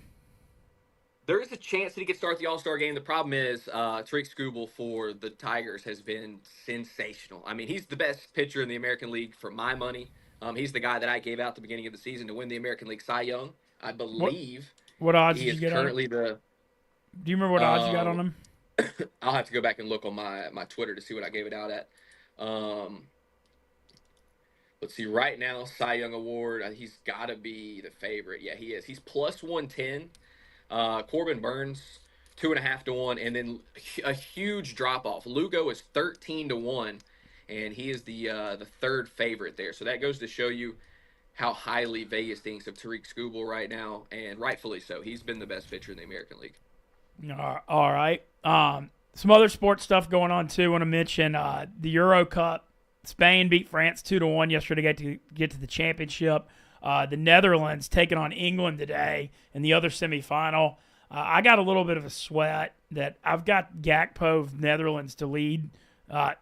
There is a chance that he could start the All-Star game. The problem is Tariq Skubal for the Tigers has been sensational. I mean, he's the best pitcher in the American League for my money. He's the guy that I gave out at the beginning of the season to win the American League Cy Young. I believe What odds He did you is get on him? currently the. Do you remember what odds you got on him? I'll have to go back and look on my Twitter to see what I gave it out at. Let's see. Right now, Cy Young Award, he's got to be the favorite. Yeah, he is. He's plus 110. Corbin Burns, 2.5 to 1, and then a huge drop off. Lugo is 13 to 1, and he is the third favorite there. So that goes to show you how highly Vegas thinks of Tariq Skubal right now, and rightfully so. He's been the best pitcher in the American League. All right. Some other sports stuff going on too. I want to mention the Euro Cup. Spain beat France 2-1 yesterday to get to the championship. The Netherlands taking on England today in the other semifinal. I got a little bit of a sweat that I've got Gakpo of Netherlands to lead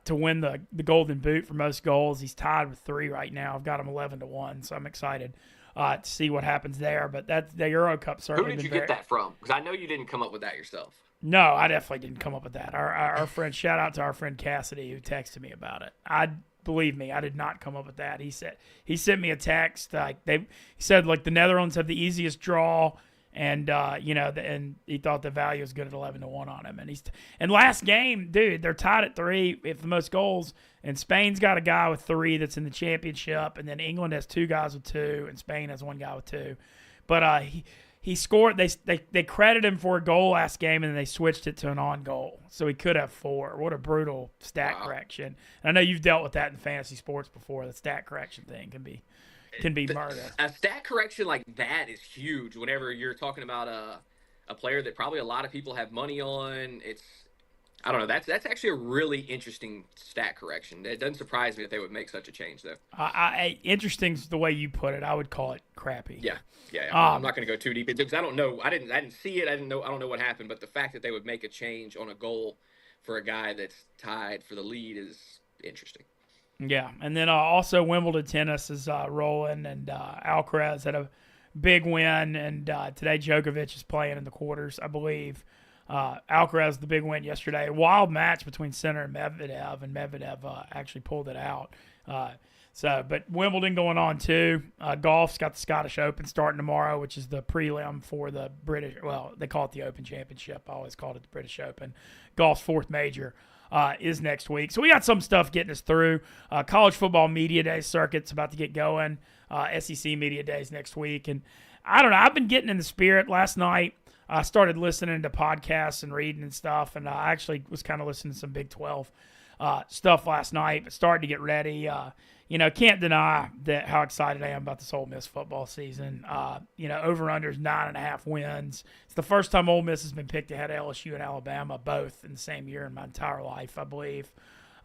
to win the Golden Boot for most goals. He's tied with 3 right now. I've got him 11-1, so I'm excited to see what happens there. But that's the Euro Cup. Certainly. Who did you get that from? Because I know you didn't come up with that yourself. No, I definitely didn't come up with that. Our friend, shout out to our friend Cassidy who texted me about it. Believe me, I did not come up with that. He sent me a text. He said like the Netherlands have the easiest draw, and and he thought the value was good at 11-1 on him. And last game, dude, they're tied at 3 if the most goals. And Spain's got a guy with 3 that's in the championship, and then England has 2 guys with 2, and Spain has 1 guy with 2. But he scored. They credit him for a goal last game, and then they switched it to an on-goal, so he could have 4. What a brutal stat correction! And I know you've dealt with that in fantasy sports before. The stat correction thing can be murder. A stat correction like that is huge. Whenever you're talking about a player that probably a lot of people have money on, I don't know. That's actually a really interesting stat correction. It doesn't surprise me that they would make such a change, though. Interesting is the way you put it. I would call it crappy. Yeah. I'm not going to go too deep into it because I don't know. I didn't see it. I don't know what happened. But the fact that they would make a change on a goal for a guy that's tied for the lead is interesting. Yeah, and then also Wimbledon tennis is rolling, and Alcaraz had a big win, and today Djokovic is playing in the quarters, I believe. Alcaraz, the big win yesterday. A wild match between Sinner and Medvedev actually pulled it out. But Wimbledon going on too. Golf's got the Scottish Open starting tomorrow, which is the prelim for the British. Well, they call it the Open Championship. I always called it the British Open. Golf's 4th major is next week. So we got some stuff getting us through. College football media day circuit's about to get going. SEC media days next week, and I don't know. I've been getting in the spirit. Last night I started listening to podcasts and reading and stuff, and I actually was kind of listening to some Big 12 stuff last night, but starting to get ready. Can't deny that how excited I am about this Ole Miss football season. Over-under is 9.5 wins. It's the first time Ole Miss has been picked ahead of LSU and Alabama, both in the same year in my entire life, I believe.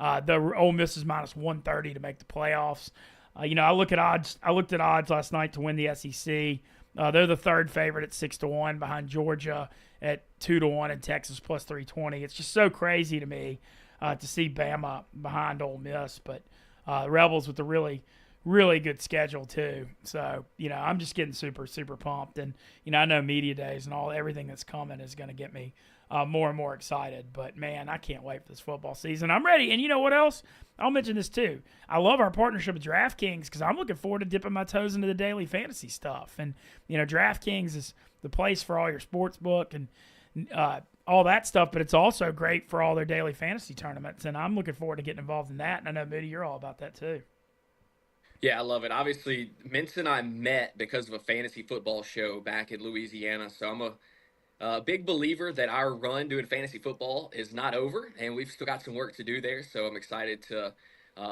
The Ole Miss is minus 130 to make the playoffs. I looked at odds last night to win the SEC. They're the 3rd favorite at 6-1 behind Georgia at 2-1 and Texas plus 320. It's just so crazy to me to see Bama behind Ole Miss, but Rebels with a really, really good schedule too. So, I'm just getting super, super pumped. And, I know media days and everything that's coming is going to get me more and more excited. But, man, I can't wait for this football season. I'm ready. And you know what else? I'll mention this too. I love our partnership with DraftKings because I'm looking forward to dipping my toes into the daily fantasy stuff. And, DraftKings is the place for all your sports book and all that stuff, but it's also great for all their daily fantasy tournaments. And I'm looking forward to getting involved in that. And I know, Moody, you're all about that too. Yeah, I love it. Obviously, Mintz and I met because of a fantasy football show back in Louisiana. So I'm a big believer that our run doing fantasy football is not over, and we've still got some work to do there. So I'm excited to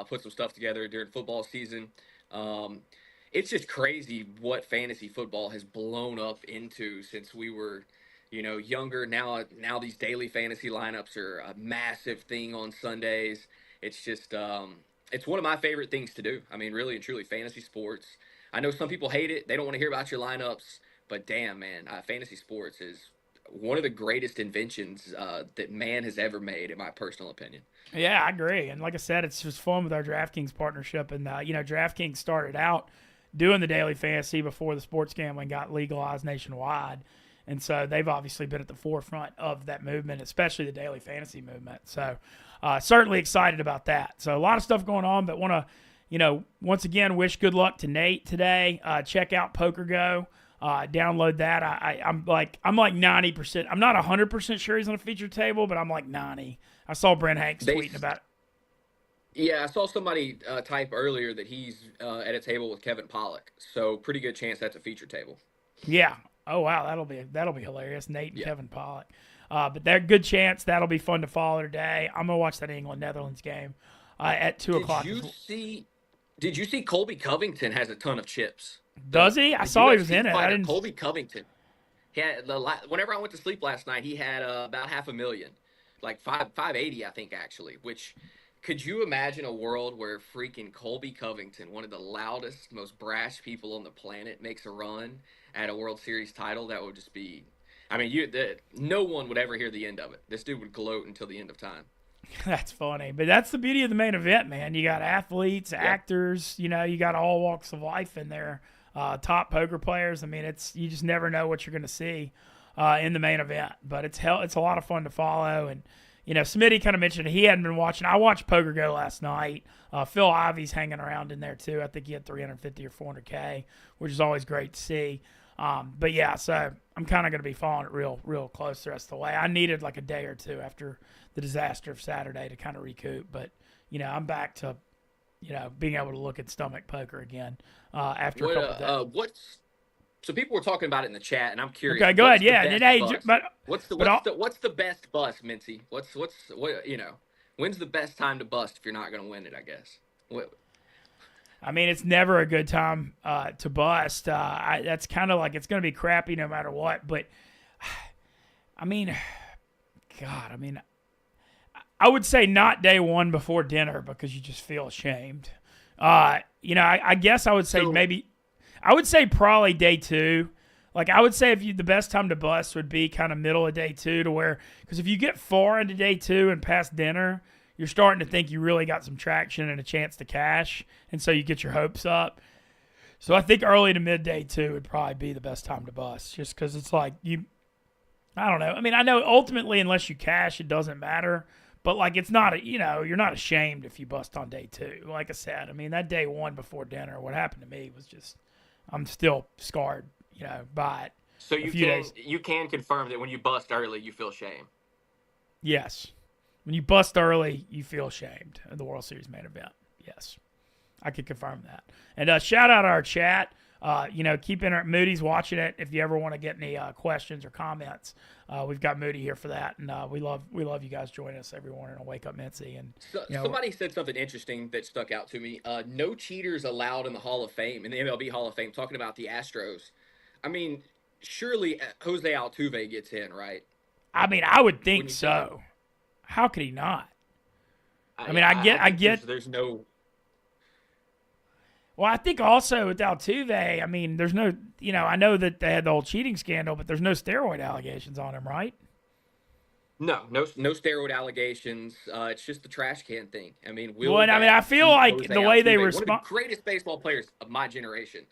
put some stuff together during football season. It's just crazy what fantasy football has blown up into since we were, younger. Now these daily fantasy lineups are a massive thing on Sundays. It's just it's one of my favorite things to do. I mean, really and truly, fantasy sports. I know some people hate it. They don't want to hear about your lineups. But damn, man, fantasy sports is one of the greatest inventions that man has ever made, in my personal opinion. Yeah, I agree. And like I said, it's just fun with our DraftKings partnership. And, DraftKings started out doing the daily fantasy before the sports gambling got legalized nationwide. And so they've obviously been at the forefront of that movement, especially the daily fantasy movement. So certainly excited about that. So a lot of stuff going on, but want to, once again, wish good luck to Nate today. Check out PokerGo. Download that. I'm like 90%. I'm not 100% sure he's on a feature table, but I'm like 90. I saw Brent Hanks tweeting about it. Yeah, I saw somebody type earlier that he's at a table with Kevin Pollak. So pretty good chance that's a feature table. Yeah. Oh wow, that'll be hilarious. Nate and Kevin Pollak. But they're good chance that'll be fun to follow today. I'm gonna watch that England Netherlands game at 2:00. Did you see Colby Covington has a ton of chips? Does he? I saw he was in it. I didn't. Colby Covington. He had whenever I went to sleep last night, he had about 500,000, like 580, I think actually. Which, could you imagine a world where freaking Colby Covington, one of the loudest, most brash people on the planet, makes a run at a World Series title? That would just be. I mean, no one would ever hear the end of it. This dude would gloat until the end of time. That's funny, but that's the beauty of the main event, man. You got athletes, actors, you got all walks of life in there. Top poker players. I mean, you just never know what you're going to see in the main event. But it's a lot of fun to follow. And Smitty kind of mentioned he hadn't been watching. I watched Poker Go last night. Phil Ivey's hanging around in there too. I think he had 350 or 400K, which is always great to see. But yeah, so I'm kind of going to be following it real close the rest of the way. I needed like a day or two after the disaster of Saturday to kind of recoup. But I'm back to being able to look at stomach poker again after a couple of days. So people were talking about it in the chat, and I'm curious. Okay, go ahead. Yeah, what's the best bust, Mintzy? When's the best time to bust if you're not going to win it? I guess. I mean, it's never a good time to bust. That's kind of like it's going to be crappy no matter what. But I mean, God, I would say not day one before dinner because you just feel ashamed. I guess I would say probably day two. Like I would say the best time to bust would be kind of middle of day two because if you get far into day two and past dinner, you're starting to think you really got some traction and a chance to cash. And so you get your hopes up. So I think early to mid day two would probably be the best time to bust just because it's like I don't know. I mean, I know ultimately unless you cash, it doesn't matter. But, like, it's not, you're not ashamed if you bust on day two. Like I said, I mean, that day one before dinner, what happened to me was just, I'm still scarred, by it. So you can confirm that when you bust early, you feel shame? Yes. When you bust early, you feel shamed in the World Series main event. Yes. I can confirm that. And shout out our chat. Keep Moody's watching it. If you ever want to get any questions or comments, we've got Moody here for that, and we love you guys joining us every morning on Wake Up Mintzy. And somebody said something interesting that stuck out to me. No cheaters allowed in the Hall of Fame, in the MLB Hall of Fame. Talking about the Astros, I mean, surely Jose Altuve gets in, right? I mean, I would think so. How could he not? I get. There's no. Well, I think also with Altuve, I mean, there's no, I know that they had the whole cheating scandal, but there's no steroid allegations on him, right? No steroid allegations. It's just the trash can thing. I mean, I feel like the way they respond. One of the greatest baseball players of my generation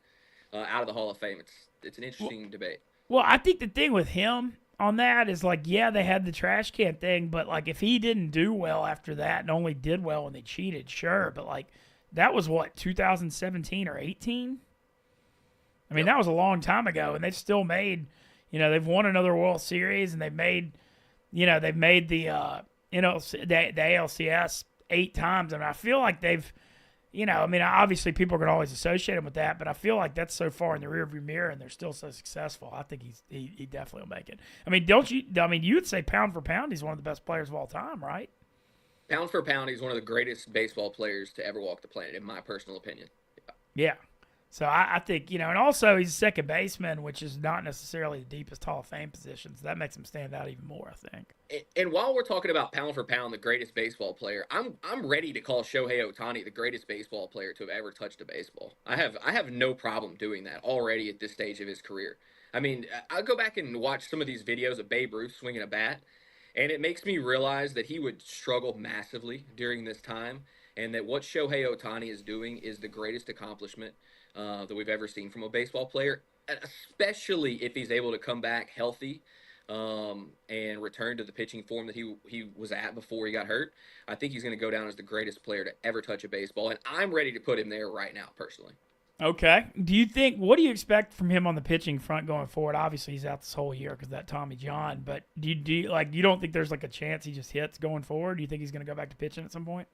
out of the Hall of Fame. It's an interesting debate. Well, I think the thing with him on that is like, yeah, they had the trash can thing, but like if he didn't do well after that and only did well when they cheated, sure, but like. That was 2017 or 18? I mean, that was a long time ago, and they've still made, they've won another World Series, and they've made the ALCS 8 times. And I feel like they've, obviously people are going to always associate him with that, but I feel like that's so far in the rearview mirror, and they're still so successful. I think he definitely will make it. I mean, you would say pound for pound, he's one of the best players of all time, right? Pound for pound, he's one of the greatest baseball players to ever walk the planet, in my personal opinion. Yeah. So I think, and also he's a second baseman, which is not necessarily the deepest Hall of Fame position. So that makes him stand out even more, I think. And while we're talking about pound for pound, the greatest baseball player, I'm ready to call Shohei Ohtani the greatest baseball player to have ever touched a baseball. I have no problem doing that already at this stage of his career. I mean, I'll go back and watch some of these videos of Babe Ruth swinging a bat. And it makes me realize that he would struggle massively during this time, and that what Shohei Ohtani is doing is the greatest accomplishment that we've ever seen from a baseball player, especially if he's able to come back healthy and return to the pitching form that he was at before he got hurt. I think he's going to go down as the greatest player to ever touch a baseball, and I'm ready to put him there right now, personally. Okay. What do you expect from him on the pitching front going forward? Obviously, he's out this whole year because of that Tommy John. But you don't think there's like a chance he just hits going forward? Do you think he's going to go back to pitching at some point?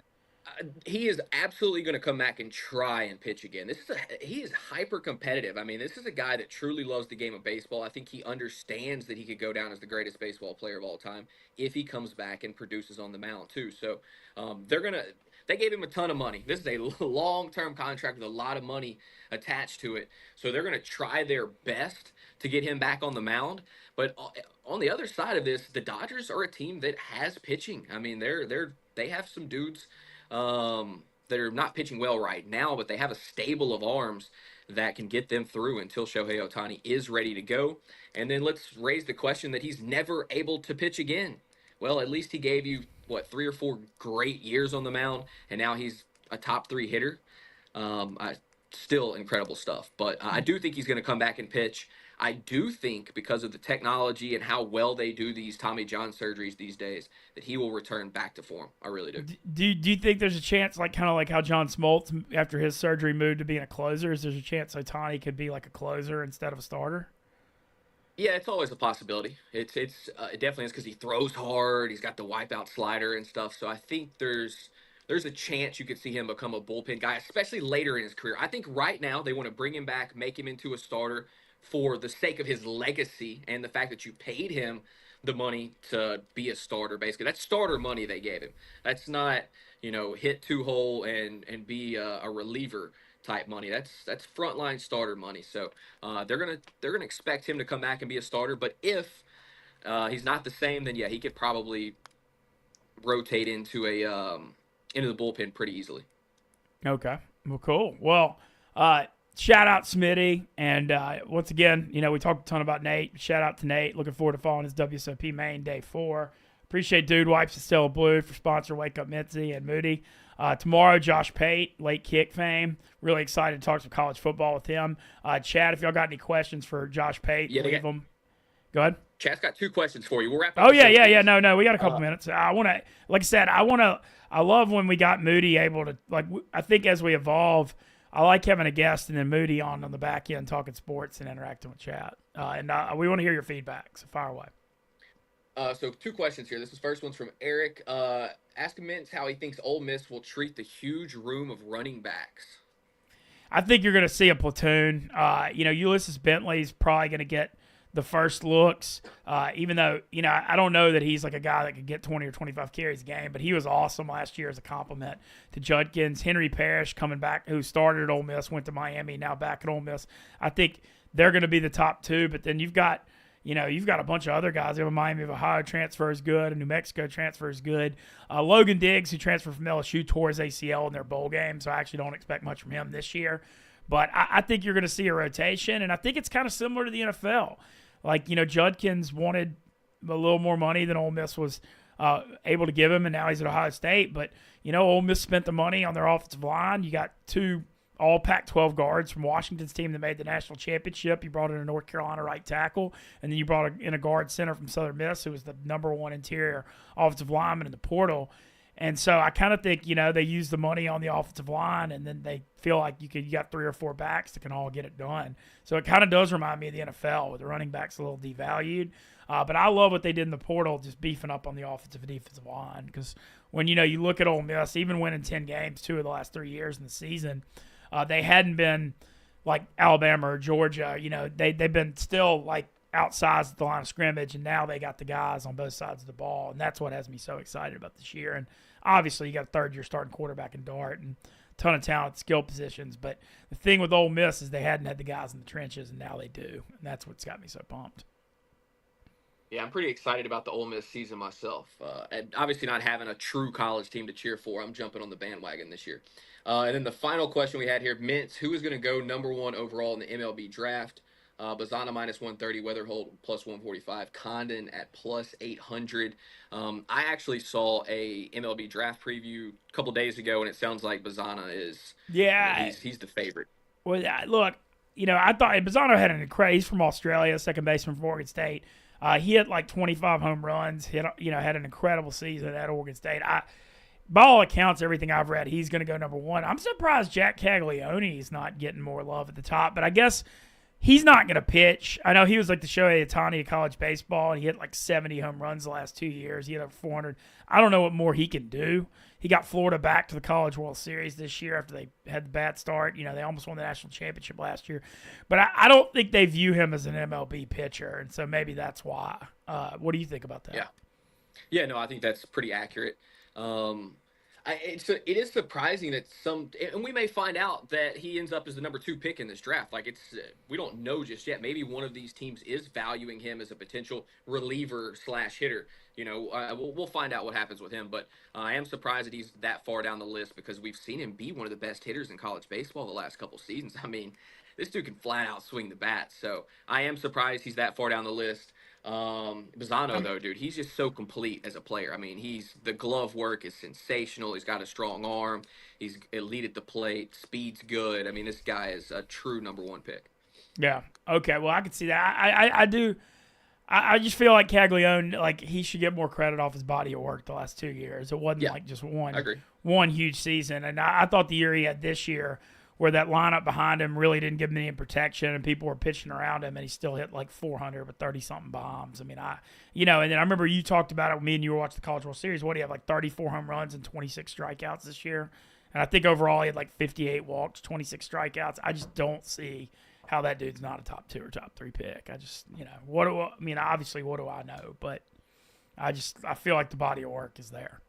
He is absolutely going to come back and try and pitch again. He is hyper competitive. I mean, this is a guy that truly loves the game of baseball. I think he understands that he could go down as the greatest baseball player of all time if he comes back and produces on the mound too. So they gave him a ton of money. This is a long-term contract with a lot of money attached to it. So they're going to try their best to get him back on the mound. But on the other side of this, the Dodgers are a team that has pitching. I mean, they have some dudes that are not pitching well right now, but they have a stable of arms that can get them through until Shohei Ohtani is ready to go. And then let's raise the question that he's never able to pitch again. Well, at least he gave you, 3 or 4 great years on the mound, and now he's a top 3 hitter. Still incredible stuff. But I do think he's going to come back and pitch. I do think because of the technology and how well they do these Tommy John surgeries these days that he will return back to form. I really do. Do you think there's a chance, kind of like how John Smoltz, after his surgery, moved to being a closer? Is there a chance Ohtani could be like a closer instead of a starter? Yeah, it's always a possibility. It definitely is because he throws hard. He's got the wipeout slider and stuff. So I think there's a chance you could see him become a bullpen guy, especially later in his career. I think right now they want to bring him back, make him into a starter for the sake of his legacy and the fact that you paid him the money to be a starter, basically. That's starter money they gave him. That's not, hit 2-hole and be a reliever type money. That's frontline starter money. So they're gonna expect him to come back and be a starter. But if he's not the same, then yeah, he could probably rotate into the bullpen pretty easily. Okay. Well, cool. Well, shout out Smitty, and once again, we talked a ton about Nate. Shout out to Nate. Looking forward to following his WSOP main day 4. Appreciate Dude Wipes and Stella Blue for sponsor Wake Up Mintzy and Moody. Tomorrow, Josh Pate, late kick fame. Really excited to talk some college football with him. Chad, if y'all got any questions for Josh Pate, leave them. Go ahead. Chad's got 2 questions for you. We'll wrap up. Oh, yeah. No, we got a couple minutes. I want to, like I said, I love when we got Moody able to, I think as we evolve, I like having a guest and then Moody on the back end talking sports and interacting with chat. And we want to hear your feedback, so fire away. So 2 questions here. This first one's from Eric. Ask Mintz how he thinks Ole Miss will treat the huge room of running backs. I think you're going to see a platoon. Ulysses Bentley's probably going to get the first looks, even though, I don't know that he's like a guy that could get 20 or 25 carries a game, but he was awesome last year as a compliment to Judkins. Henry Parrish coming back, who started at Ole Miss, went to Miami, now back at Ole Miss. I think they're going to be the top 2, but then you've got a bunch of other guys. A Miami of Ohio transfer is good. A New Mexico transfer is good. Logan Diggs, who transferred from LSU, tore his ACL in their bowl game, so I actually don't expect much from him this year. But I think you're going to see a rotation, and I think it's kind of similar to the NFL. Judkins wanted a little more money than Ole Miss was able to give him, and now he's at Ohio State. But, Ole Miss spent the money on their offensive line. You got 2 all Pac-12 guards from Washington's team that made the national championship. You brought in a North Carolina right tackle, and then you brought in a guard center from Southern Miss who was the number 1 interior offensive lineman in the portal. And so I kind of think, they use the money on the offensive line, and then they feel like you got 3 or 4 backs that can all get it done. So it kind of does remind me of the NFL with the running backs a little devalued. But I love what they did in the portal, just beefing up on the offensive and defensive line. Because when, you look at Ole Miss, even winning 10 games 2 of the last 3 years in the season, they hadn't been like Alabama or Georgia. They've been still outsized the line of scrimmage, and now they got the guys on both sides of the ball, and that's what has me so excited about this year. And obviously, you got a third-year starting quarterback in Dart and a ton of talent at skill positions. But the thing with Ole Miss is they hadn't had the guys in the trenches, and now they do, and that's what's got me so pumped. Yeah, I'm pretty excited about the Ole Miss season myself. And obviously not having a true college team to cheer for, I'm jumping on the bandwagon this year. And then the final question we had here, Mintz, who is going to go number 1 overall in the MLB draft? Bazana minus 130, Weatherholt plus 145, Condon at plus 800. I actually saw a MLB draft preview a couple days ago, and it sounds like Bazana is he's the favorite. Well, look, I thought Bazano had he's from Australia, second baseman from Oregon State. He hit 25 home runs. Had an incredible season at Oregon State. by all accounts, everything I've read, he's going to go number 1. I'm surprised Jack Caglione is not getting more love at the top, but I guess he's not going to pitch. I know he was like the Shohei Ohtani of college baseball, and he hit like 70 home runs the last 2 years. He hit over 400. I don't know what more he can do. He got Florida back to the College World Series this year after they had the bad start. You know, they almost won the national championship last year. But I don't think they view him as an MLB pitcher, and so maybe that's why. What do you think about that? Yeah, no, I think that's pretty accurate. It is surprising that and we may find out that he ends up as the number 2 pick in this draft. Like we don't know just yet. Maybe one of these teams is valuing him as a potential reliever / hitter. You know, we'll find out what happens with him. But I am surprised that he's that far down the list because we've seen him be one of the best hitters in college baseball the last couple seasons. I mean, this dude can flat out swing the bat. So I am surprised he's that far down the list. Bazzano, though, dude, he's just so complete as a player. I mean, the glove work is sensational. He's got a strong arm. He's elite at the plate. Speed's good. I mean, this guy is a true number 1 pick. Yeah. Okay. Well, I can see that. I do. I just feel like Caglione, like he should get more credit off his body of work the last 2 years. It wasn't like just one huge season. And I thought the year he had this year, where that lineup behind him really didn't give him any protection and people were pitching around him and he still hit like 400 with 30-something bombs. I mean, and then I remember you talked about it with me and you were watching the College World Series. What do you have, like 34 home runs and 26 strikeouts this year? And I think overall he had like 58 walks, 26 strikeouts. I just don't see how that dude's not a top 2 or top 3 pick. I just, obviously what do I know? But I feel like the body of work is there.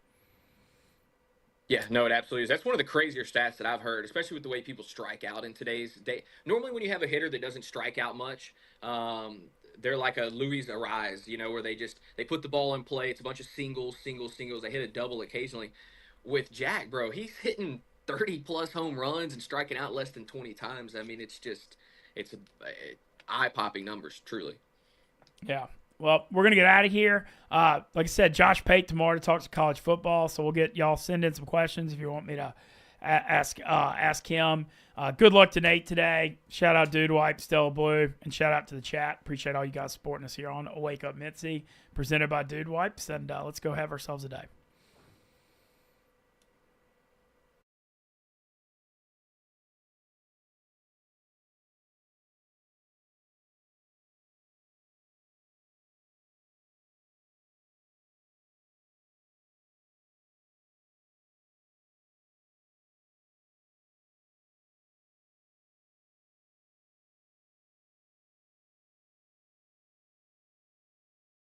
Yeah, no, it absolutely is. That's one of the crazier stats that I've heard, especially with the way people strike out in today's day. Normally when you have a hitter that doesn't strike out much, they're like a Luis Ariz, where they put the ball in play. It's a bunch of singles. They hit a double occasionally. With Jack, bro, he's hitting 30-plus home runs and striking out less than 20 times. I mean, it's eye-popping numbers, truly. Yeah. Well, we're going to get out of here. Like I said, Josh Pate tomorrow to talk to college football, so we'll get y'all send in some questions if you want me to ask him. Good luck to Nate today. Shout out Dude Wipe, Stella Blue, and shout out to the chat. Appreciate all you guys supporting us here on Wake Up Mintzy, presented by Dude Wipes, and let's go have ourselves a day.